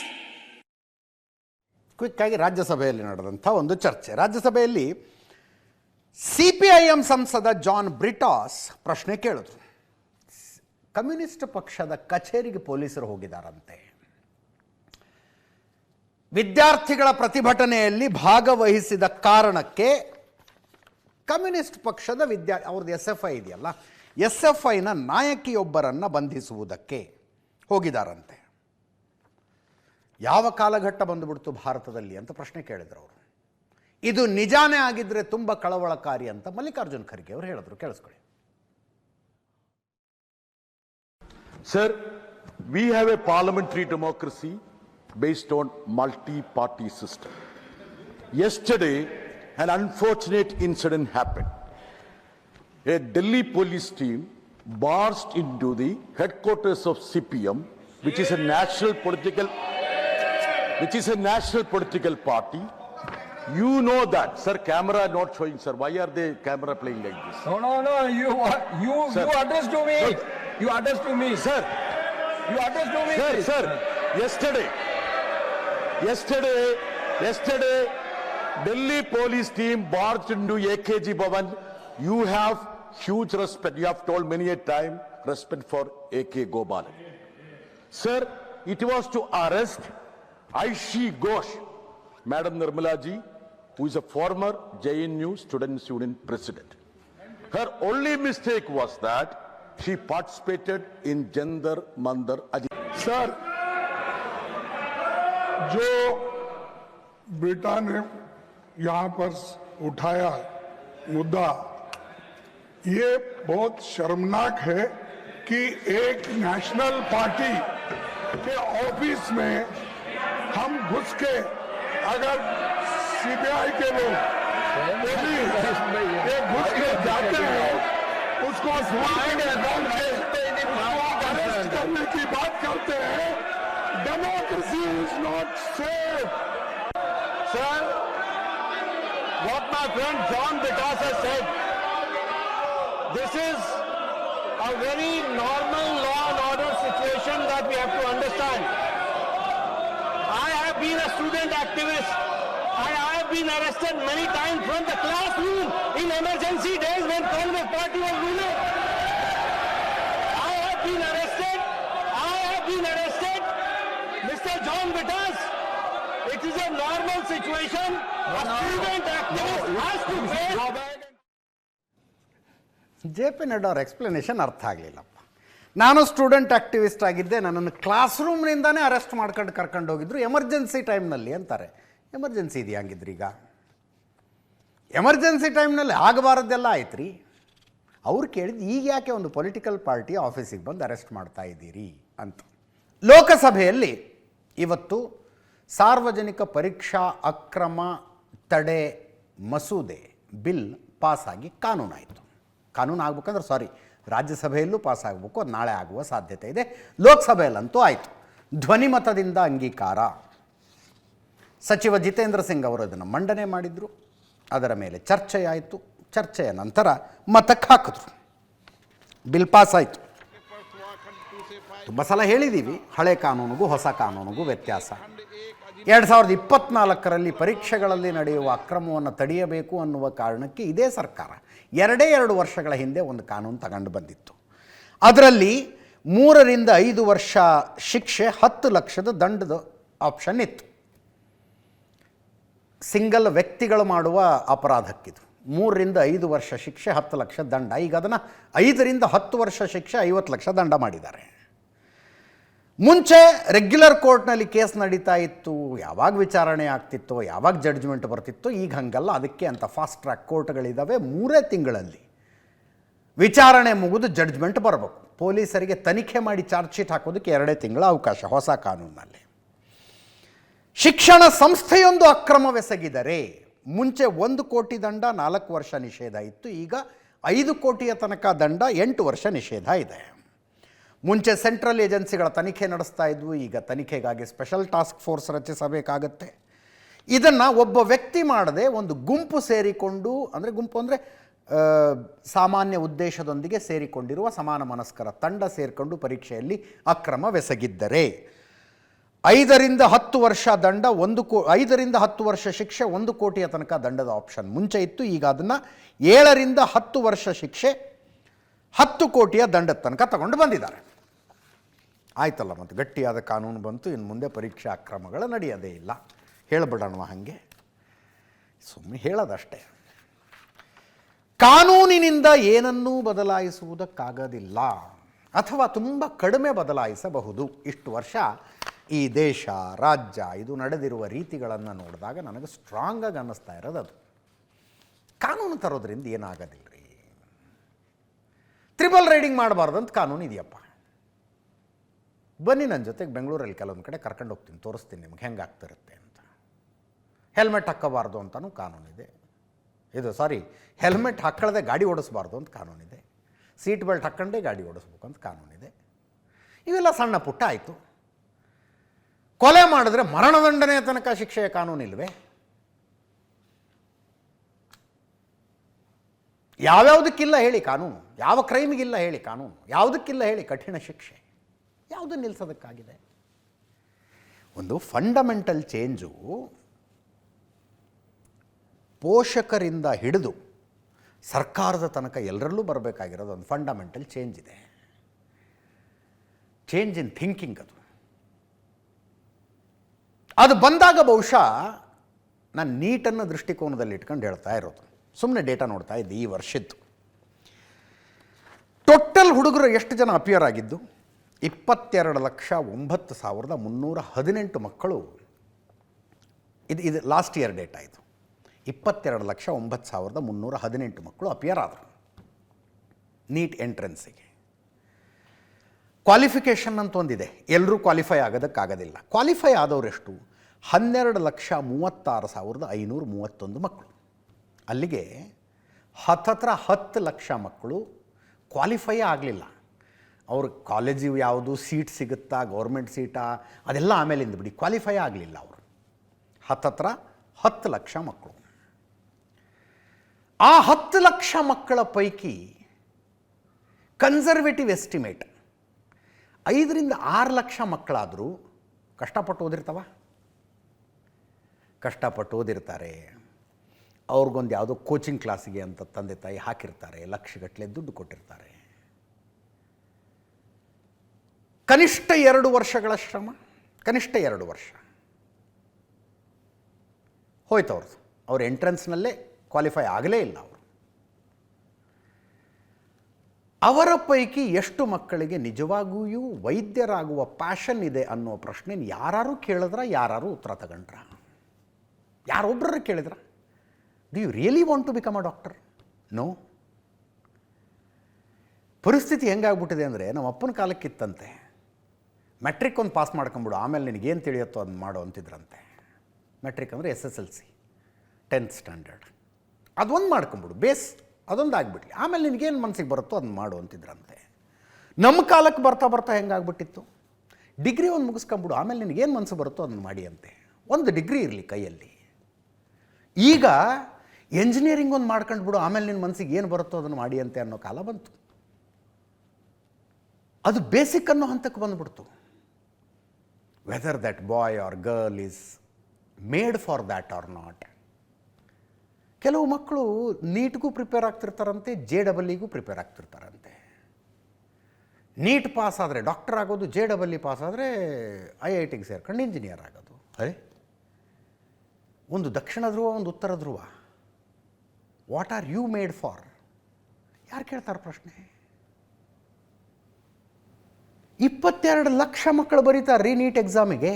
ಕ್ವಿಕ್ ಆಗಿ ರಾಜ್ಯಸಭೆಯಲ್ಲಿ ನಡೆದಂಥ ಒಂದು ಚರ್ಚೆ. ರಾಜ್ಯಸಭೆಯಲ್ಲಿ CPIM ಸಂಸದ ಜಾನ್ ಬ್ರಿಟಾಸ್ ಪ್ರಶ್ನೆ ಕೇಳಿದ್ರು. ಕಮ್ಯುನಿಸ್ಟ್ ಪಕ್ಷದ ಕಚೇರಿಗೆ ಪೊಲೀಸರು ಹೋಗಿದ್ದಾರಂತೆ. ವಿದ್ಯಾರ್ಥಿಗಳ ಪ್ರತಿಭಟನೆಯಲ್ಲಿ ಭಾಗವಹಿಸಿದ ಕಾರಣಕ್ಕೆ ಕಮ್ಯುನಿಸ್ಟ್ ಪಕ್ಷದ ಅವ್ರದ್ದು SFI ಇದೆಯಲ್ಲ, SFIನ ನಾಯಕಿಯೊಬ್ಬರನ್ನು ಬಂಧಿಸುವುದಕ್ಕೆ ಹೋಗಿದ್ದಾರಂತೆ. ಯಾವ ಕಾಲಘಟ್ಟ ಬಂದುಬಿಡ್ತು ಭಾರತದಲ್ಲಿ ಅಂತ ಪ್ರಶ್ನೆ ಕೇಳಿದ್ರು ಅವರು. ಇದು ನಿಜಾನೇ ಆಗಿದ್ರೆ ತುಂಬ ಕಳವಳಕಾರಿ ಅಂತ ಮಲ್ಲಿಕಾರ್ಜುನ್ ಖರ್ಗೆ ಅವರು ಹೇಳಿದ್ರು. ಕೇಳಿಸ್ಕೊಳ್ಳಿ. Sir, we have a parliamentary democracy based on multi-party system. Yesterday, an unfortunate incident happened. A Delhi police team barged into the headquarters of CPM, which is a national political party. You know that, sir. Camera not showing, sir. Why are they camera playing like this? No. You address to me. Look. You address to me, Sir. You address to me. Sir. Yesterday, Delhi police team barged into AKG Bhavan. You have huge respect. You have told many a time respect for AK Gopalan. Sir, it was to arrest Aishi Ghosh, Madam Nirmala ji, who is a former JNU Students Union President. Her only mistake was that she participated in Jantar Mantar Agitprotest. Sir, जो बेटा ने यहाँ पर उठाया मुद्दा, ये बहुत शर्मनाक है कि एक नेशनल पार्टी के ऑफिस में हम घुस के अगर सीबीआई के लोग घुस के जाते हैं, उसको अरेस्ट करने की बात करते हैं. Democracy is not safe. Sir, what my friend John Vikas has said, this is a very normal law and order situation that we have to understand. I have been a student activist. I have been arrested many times from the classroom in emergency days when Congress party was ruling. I have been arrested. Mr. John Vikas, it is a normal situation. A student activist has to face. J P Nadda ಅವ್ರ explanation ಅರ್ಥ ಆಗಲಿಲ್ಲಪ್ಪ. ನಾನು student activist ಆಗಿದ್ದೆ, ನನ್ನನ್ನು class ರೂಮ್ನಿಂದಾನೇ arrest ಮಾಡ್ಕೊಂಡು ಕರ್ಕೊಂಡು ಹೋಗಿದ್ರು emergency ಟೈಮ್ನಲ್ಲಿ ಅಂತಾರೆ. ಎಮರ್ಜೆನ್ಸಿ ಇದೆಯಾ ಹಂಗಿದ್ರೆ? ಈಗ ಎಮರ್ಜೆನ್ಸಿ ಟೈಮ್ನಲ್ಲಿ ಆಗಬಾರದ್ದೆಲ್ಲ ಆಯ್ತು ರೀ. ಅವ್ರು ಕೇಳಿದ್ದು ಈಗ ಯಾಕೆ ಒಂದು ಪೊಲಿಟಿಕಲ್ ಪಾರ್ಟಿ ಆಫೀಸಿಗೆ ಬಂದು ಅರೆಸ್ಟ್ ಮಾಡ್ತಾ ಇದ್ದೀರಿ ಅಂತ. ಲೋಕಸಭೆಯಲ್ಲಿ ಇವತ್ತು ಸಾರ್ವಜನಿಕ ಪರೀಕ್ಷಾ ಅಕ್ರಮ ತಡೆ ಮಸೂದೆ ಬಿಲ್ ಪಾಸಾಗಿ ಕಾನೂನಾಯಿತು. ಕಾನೂನು ಆಗ್ಬೇಕಂದ್ರೆ ರಾಜ್ಯಸಭೆಯಲ್ಲೂ ಪಾಸ್ ಆಗಬೇಕು, ಅದು ನಾಳೆ ಆಗುವ ಸಾಧ್ಯತೆ ಇದೆ. ಲೋಕಸಭೆಯಲ್ಲಂತೂ ಆಯಿತು, ಧ್ವನಿಮತದಿಂದ ಅಂಗೀಕಾರ. ಸಚಿವ ಜಿತೇಂದ್ರ ಸಿಂಗ್ ಅವರು ಅದನ್ನು ಮಂಡನೆ ಮಾಡಿದರು, ಅದರ ಮೇಲೆ ಚರ್ಚೆಯಾಯಿತು. ಚರ್ಚೆಯ ನಂತರ ಮತಕ್ಕೆ ಹಾಕಿದ್ರು, ಬಿಲ್ ಪಾಸ್ ಆಯಿತು. ತುಂಬ ಸಲ ಹೇಳಿದ್ದೀವಿ, ಹಳೆ ಕಾನೂನಿಗೂ ಹೊಸ ಕಾನೂನಿಗೂ ವ್ಯತ್ಯಾಸ. 2024ರಲ್ಲಿ ಪರೀಕ್ಷೆಗಳಲ್ಲಿ ನಡೆಯುವ ಅಕ್ರಮವನ್ನು ತಡೆಯಬೇಕು ಅನ್ನುವ ಕಾರಣಕ್ಕೆ ಇದೇ ಸರ್ಕಾರ 2 ವರ್ಷಗಳ ಹಿಂದೆ ಒಂದು ಕಾನೂನು ತಗೊಂಡು ಬಂದಿತ್ತು. ಅದರಲ್ಲಿ 3 ರಿಂದ 5 ವರ್ಷ ಶಿಕ್ಷೆ, 10 ಲಕ್ಷದ ದಂಡದ ಆಪ್ಷನ್ ಇತ್ತು. ಸಿಂಗಲ್ ವ್ಯಕ್ತಿಗಳು ಮಾಡುವ ಅಪರಾಧಕ್ಕಿದು 3 ರಿಂದ 5 ವರ್ಷ ಶಿಕ್ಷೆ, 10 ಲಕ್ಷ ದಂಡ. ಈಗ ಅದನ್ನು 5 ರಿಂದ 10 ವರ್ಷ ಶಿಕ್ಷೆ, 50 ಲಕ್ಷ ದಂಡ ಮಾಡಿದ್ದಾರೆ. ಮುಂಚೆ ರೆಗ್ಯುಲರ್ ಕೋರ್ಟ್ನಲ್ಲಿ ಕೇಸ್ ನಡೀತಾ ಇತ್ತು, ಯಾವಾಗ ವಿಚಾರಣೆ ಆಗ್ತಿತ್ತೋ, ಯಾವಾಗ ಜಡ್ಜ್ಮೆಂಟ್ ಬರ್ತಿತ್ತೋ. ಈಗ ಹಂಗಲ್ಲ, ಅದಕ್ಕೆ ಅಂತ ಫಾಸ್ಟ್ ಟ್ರ್ಯಾಕ್ ಕೋರ್ಟ್ಗಳಿದ್ದಾವೆ. 3 ತಿಂಗಳಲ್ಲಿ ವಿಚಾರಣೆ ಮುಗಿದು ಜಡ್ಜ್ಮೆಂಟ್ ಬರಬೇಕು. ಪೊಲೀಸರಿಗೆ ತನಿಖೆ ಮಾಡಿ ಚಾರ್ಜ್ ಶೀಟ್ ಹಾಕೋದಕ್ಕೆ 2 ತಿಂಗಳ ಅವಕಾಶ ಹೊಸ ಕಾನೂನಿನಲ್ಲಿ. ಶಿಕ್ಷಣ ಸಂಸ್ಥೆಯೊಂದು ಅಕ್ರಮವೆಸಗಿದರೆ ಮುಂಚೆ 1 ಕೋಟಿ ದಂಡ, 4 ವರ್ಷ ನಿಷೇಧ ಇತ್ತು. ಈಗ 5 ಕೋಟಿಯ ತನಕ ದಂಡ, 8 ವರ್ಷ ನಿಷೇಧ ಇದೆ. ಮುಂಚೆ ಸೆಂಟ್ರಲ್ ಏಜೆನ್ಸಿಗಳ ತನಿಖೆ ನಡೆಸ್ತಾ ಇದ್ವು, ಈಗ ತನಿಖೆಗಾಗಿ ಸ್ಪೆಷಲ್ ಟಾಸ್ಕ್ ಫೋರ್ಸ್ ರಚಿಸಬೇಕಾಗತ್ತೆ. ಇದನ್ನು ಒಬ್ಬ ವ್ಯಕ್ತಿ ಮಾಡದೆ ಒಂದು ಗುಂಪು ಸೇರಿಕೊಂಡು, ಅಂದರೆ ಗುಂಪು ಅಂದರೆ ಸಾಮಾನ್ಯ ಉದ್ದೇಶದೊಂದಿಗೆ ಸೇರಿಕೊಂಡಿರುವ ಸಮಾನ ಮನಸ್ಕರ ತಂಡ ಸೇರಿಕೊಂಡು ಪರೀಕ್ಷೆಯಲ್ಲಿ ಅಕ್ರಮವೆಸಗಿದ್ದರೆ 5 ರಿಂದ 10 ವರ್ಷ ದಂಡ, 5 ರಿಂದ 10 ವರ್ಷ ಶಿಕ್ಷೆ, 1 ಕೋಟಿಯ ತನಕ ದಂಡದ ಆಪ್ಷನ್ ಮುಂಚೆ ಇತ್ತು. ಈಗ ಅದನ್ನು 7 ರಿಂದ 10 ವರ್ಷ ಶಿಕ್ಷೆ, 10 ಕೋಟಿಯ ದಂಡದ ತನಕ ತಗೊಂಡು ಬಂದಿದ್ದಾರೆ. ಆಯ್ತಲ್ಲ, ಮತ್ತು ಗಟ್ಟಿಯಾದ ಕಾನೂನು ಬಂತು. ಇನ್ನು ಮುಂದೆ ಪರೀಕ್ಷಾ ಅಕ್ರಮಗಳು ನಡೆಯೋದೇ ಇಲ್ಲ. ಹೇಳ್ಬಿಡೋಣ ಹಾಗೆ, ಸುಮ್ಮನೆ ಹೇಳೋದಷ್ಟೇ. ಕಾನೂನಿನಿಂದ ಏನನ್ನೂ ಬದಲಾಯಿಸುವುದಕ್ಕಾಗೋದಿಲ್ಲ, ಅಥವಾ ತುಂಬ ಕಡಿಮೆ ಬದಲಾಯಿಸಬಹುದು. ಇಷ್ಟು ವರ್ಷ ಈ ದೇಶ, ರಾಜ್ಯ ಇದು ನಡೆದಿರುವ ರೀತಿಗಳನ್ನು ನೋಡಿದಾಗ ನನಗೆ ಸ್ಟ್ರಾಂಗಾಗಿ ಅನ್ನಿಸ್ತಾ ಇರೋದು ಅದು. ಕಾನೂನು ತರೋದ್ರಿಂದ ಏನಾಗೋದಿಲ್ಲ ರೀ. ಟ್ರಿಬಲ್ ರೈಡಿಂಗ್ ಮಾಡಬಾರ್ದಂತ ಕಾನೂನು ಇದೆಯಪ್ಪ. ಬನ್ನಿ ನನ್ನ ಜೊತೆಗೆ ಬೆಂಗಳೂರಲ್ಲಿ ಕೆಲವೊಂದು ಕಡೆ ಕರ್ಕೊಂಡು ಹೋಗ್ತೀನಿ, ತೋರಿಸ್ತೀನಿ ನಿಮ್ಗೆ ಹೆಂಗೆ ಆಗ್ತಿರುತ್ತೆ ಅಂತ. ಹೆಲ್ಮೆಟ್ ಹಾಕ್ಕೋಬಾರ್ದು ಅಂತಲೂ ಕಾನೂನಿದೆ. ಹೆಲ್ಮೆಟ್ ಹಾಕೊಳ್ಳದೆ ಗಾಡಿ ಓಡಿಸ್ಬಾರ್ದು ಅಂತ ಕಾನೂನಿದೆ. ಸೀಟ್ ಬೆಲ್ಟ್ ಹಾಕ್ಕೊಂಡೇ ಗಾಡಿ ಓಡಿಸ್ಬೇಕು ಅಂತ ಕಾನೂನಿದೆ. ಇವೆಲ್ಲ ಸಣ್ಣ ಪುಟ್ಟ ಆಯಿತು. ಕೊಲೆ ಮಾಡಿದ್ರೆ ಮರಣದಂಡನೆಯ ತನಕ ಶಿಕ್ಷೆಯ ಕಾನೂನಿಲ್ವೇ? ಯಾವ್ಯಾವುದಕ್ಕಿಲ್ಲ ಹೇಳಿ ಕಾನೂನು? ಯಾವ ಕ್ರೈಮಿಗಿಲ್ಲ ಹೇಳಿ ಕಾನೂನು? ಯಾವುದಕ್ಕಿಲ್ಲ ಹೇಳಿ ಕಠಿಣ ಶಿಕ್ಷೆ? ಯಾವುದು ನಿಲ್ಲಿಸೋದಕ್ಕಾಗಿದೆ? ಒಂದು ಫಂಡಮೆಂಟಲ್ ಚೇಂಜು ಪೋಷಕರಿಂದ ಹಿಡಿದು ಸರ್ಕಾರದ ತನಕ ಎಲ್ಲರಲ್ಲೂ ಬರಬೇಕಾಗಿರೋದು ಒಂದು ಫಂಡಮೆಂಟಲ್ ಚೇಂಜ್ ಇದೆ. Change in thinking. ಅದು ಅದು ಬಂದಾಗ ಬಹುಶಃ ನಾನು ನೀಟನ್ನು ದೃಷ್ಟಿಕೋನದಲ್ಲಿ ಇಟ್ಕೊಂಡು ಹೇಳ್ತಾ ಇರೋದು. ಸುಮ್ಮನೆ ಡೇಟಾ ನೋಡ್ತಾ ಇದ್ದೆ ಈ ವರ್ಷದ್ದು. ಟೋಟಲ್ ಹುಡುಗರು ಎಷ್ಟು ಜನ ಅಪಿಯರ್ ಆಗಿದ್ದು? 22,09,318 ಮಕ್ಕಳು. ಇದು ಲಾಸ್ಟ್ ಇಯರ್ ಡೇಟಾ. ಇದು 22,09,318 ಮಕ್ಕಳು ಅಪಿಯರ್ ಆದರು ನೀಟ್ ಎಂಟ್ರೆನ್ಸಿಗೆ. ಕ್ವಾಲಿಫಿಕೇಷನ್ ಅಂತ ಒಂದಿದೆ, ಎಲ್ಲರೂ ಕ್ವಾಲಿಫೈ ಆಗೋದಕ್ಕಾಗೋದಿಲ್ಲ. ಕ್ವಾಲಿಫೈ ಆದವರೆಷ್ಟು? 12,36,531 ಮಕ್ಕಳು. ಅಲ್ಲಿಗೆ ಹತ್ತತ್ರ 10 ಲಕ್ಷ ಮಕ್ಕಳು ಕ್ವಾಲಿಫೈ ಆಗಲಿಲ್ಲ. ಅವ್ರ ಕಾಲೇಜು ಯಾವುದು, ಸೀಟ್ ಸಿಗುತ್ತಾ, ಗೌರ್ಮೆಂಟ್ ಸೀಟಾ, ಅದೆಲ್ಲ ಆಮೇಲಿಂದ ಬಿಡಿ, ಕ್ವಾಲಿಫೈ ಆಗಲಿಲ್ಲ ಅವರು. ಹತ್ತತ್ರ 10 ಲಕ್ಷ ಮಕ್ಕಳು. ಆ 10 ಲಕ್ಷ ಮಕ್ಕಳ ಪೈಕಿ ಕನ್ಸರ್ವೇಟಿವ್ ಎಸ್ಟಿಮೇಟ್ 5ರಿಂದ 6 ಲಕ್ಷ ಮಕ್ಕಳಾದರೂ ಕಷ್ಟಪಟ್ಟು ಓದಿರ್ತಾವ? ಕಷ್ಟಪಟ್ಟು ಓದಿರ್ತಾರೆ. ಅವ್ರಿಗೊಂದು ಯಾವುದೋ ಕೋಚಿಂಗ್ ಕ್ಲಾಸಿಗೆ ಅಂತ ತಂದೆ ತಾಯಿ ಹಾಕಿರ್ತಾರೆ, ಲಕ್ಷಗಟ್ಟಲೆ ದುಡ್ಡು ಕೊಟ್ಟಿರ್ತಾರೆ. ಕನಿಷ್ಠ 2 ವರ್ಷಗಳ ಶ್ರಮ, ಕನಿಷ್ಠ 2 ವರ್ಷ ಹೋಯ್ತು ಅವ್ರದ್ದು. ಅವ್ರ ಎಂಟ್ರೆನ್ಸ್ನಲ್ಲೇ ಕ್ವಾಲಿಫೈ ಆಗಲೇ ಇಲ್ಲ ಅವರು. ಅವರ ಪೈಕಿ ಎಷ್ಟು ಮಕ್ಕಳಿಗೆ ನಿಜವಾಗಿಯೂ ವೈದ್ಯರಾಗುವ ಪ್ಯಾಷನ್ ಇದೆ ಅನ್ನೋ ಪ್ರಶ್ನೆ ಯಾರು ಕೇಳಿದ್ರ? ಯಾರು ಉತ್ತರ ತಗೊಂಡ್ರ? ಯಾರೊಬ್ಬರು ಕೇಳಿದ್ರ? Do you really want to become a doctor? No. ಪರಿಸ್ಥಿತಿ ಹೆಂಗಾಗ್ಬಿಟ್ಟಿದೆ ಅಂದರೆ, ನಮ್ಮ ಅಪ್ಪನ ಕಾಲಕ್ಕಿತ್ತಂತೆ, ಮೆಟ್ರಿಕ್ ಒಂದು ಪಾಸ್ ಮಾಡ್ಕೊಂಬಿಡು, ಆಮೇಲೆ ನಿನಗೇನು ತಿಳಿಯುತ್ತೋ ಅದನ್ನು ಮಾಡು ಅಂತಿದ್ರಂತೆ. ಮೆಟ್ರಿಕ್ ಅಂದರೆ SSLC 10th ಸ್ಟ್ಯಾಂಡರ್ಡ್. ಅದೊಂದು ಮಾಡ್ಕೊಂಬಿಡು, ಬೇಸ್ ಅದೊಂದು ಆಗಿಬಿಡ್ಲಿ, ಆಮೇಲೆ ನಿನಗೇನು ಮನಸ್ಸಿಗೆ ಬರುತ್ತೋ ಅದನ್ನು ಮಾಡು ಅಂತಿದ್ರಂತೆ. ನಮ್ಮ ಕಾಲಕ್ಕೆ ಬರ್ತಾ ಬರ್ತಾ ಹೆಂಗಾಗ್ಬಿಟ್ಟಿತ್ತು, ಡಿಗ್ರಿ ಒಂದು ಮುಗಿಸ್ಕೊಂಬಿಡು, ಆಮೇಲೆ ನಿನಗೇನು ಮನಸ್ಸು ಬರುತ್ತೋ ಅದನ್ನು ಮಾಡಿ ಅಂತೆ. ಒಂದು ಡಿಗ್ರಿ ಇರಲಿ ಕೈಯಲ್ಲಿ. ಈಗ ಎಂಜಿನಿಯರಿಂಗ್ ಒಂದು ಮಾಡ್ಕೊಂಡು ಬಿಡು, ಆಮೇಲೆ ನಿನ್ನ ಮನಸ್ಸಿಗೆ ಏನು ಬರುತ್ತೋ ಅದನ್ನು ಮಾಡಿ ಅಂತೆ ಅನ್ನೋ ಕಾಲ ಬಂತು. ಅದು ಬೇಸಿಕ್ ಅನ್ನೋ ಹಂತಕ್ಕೆ ಬಂದುಬಿಡ್ತು. Whether that boy or girl is made for that or not. ಕೆಲವು ಮಕ್ಕಳು ನೀಟ್ಗೂ ಪ್ರಿಪೇರ್ ಆಗ್ತಿರ್ತಾರಂತೆ, JEE ಪ್ರಿಪೇರ್ ಆಗ್ತಿರ್ತಾರಂತೆ. ನೀಟ್ ಪಾಸ್ ಆದರೆ ಡಾಕ್ಟರ್ ಆಗೋದು, JEE ಪಾಸ್ ಆದರೆ IITಗೆ ಸೇರ್ಕೊಂಡು ಇಂಜಿನಿಯರ್ ಆಗೋದು. ಅರೆ, ಒಂದು ದಕ್ಷಿಣ ಧ್ರುವ, ಒಂದು ಉತ್ತರ ಧ್ರುವ. What are you made for? ಯಾರು ಕೇಳ್ತಾರೆ ಪ್ರಶ್ನೆ? 22 ಲಕ್ಷ ಮಕ್ಕಳು ಬರೀತಾರೆ ನೀಟ್ ಎಕ್ಸಾಮಿಗೆ.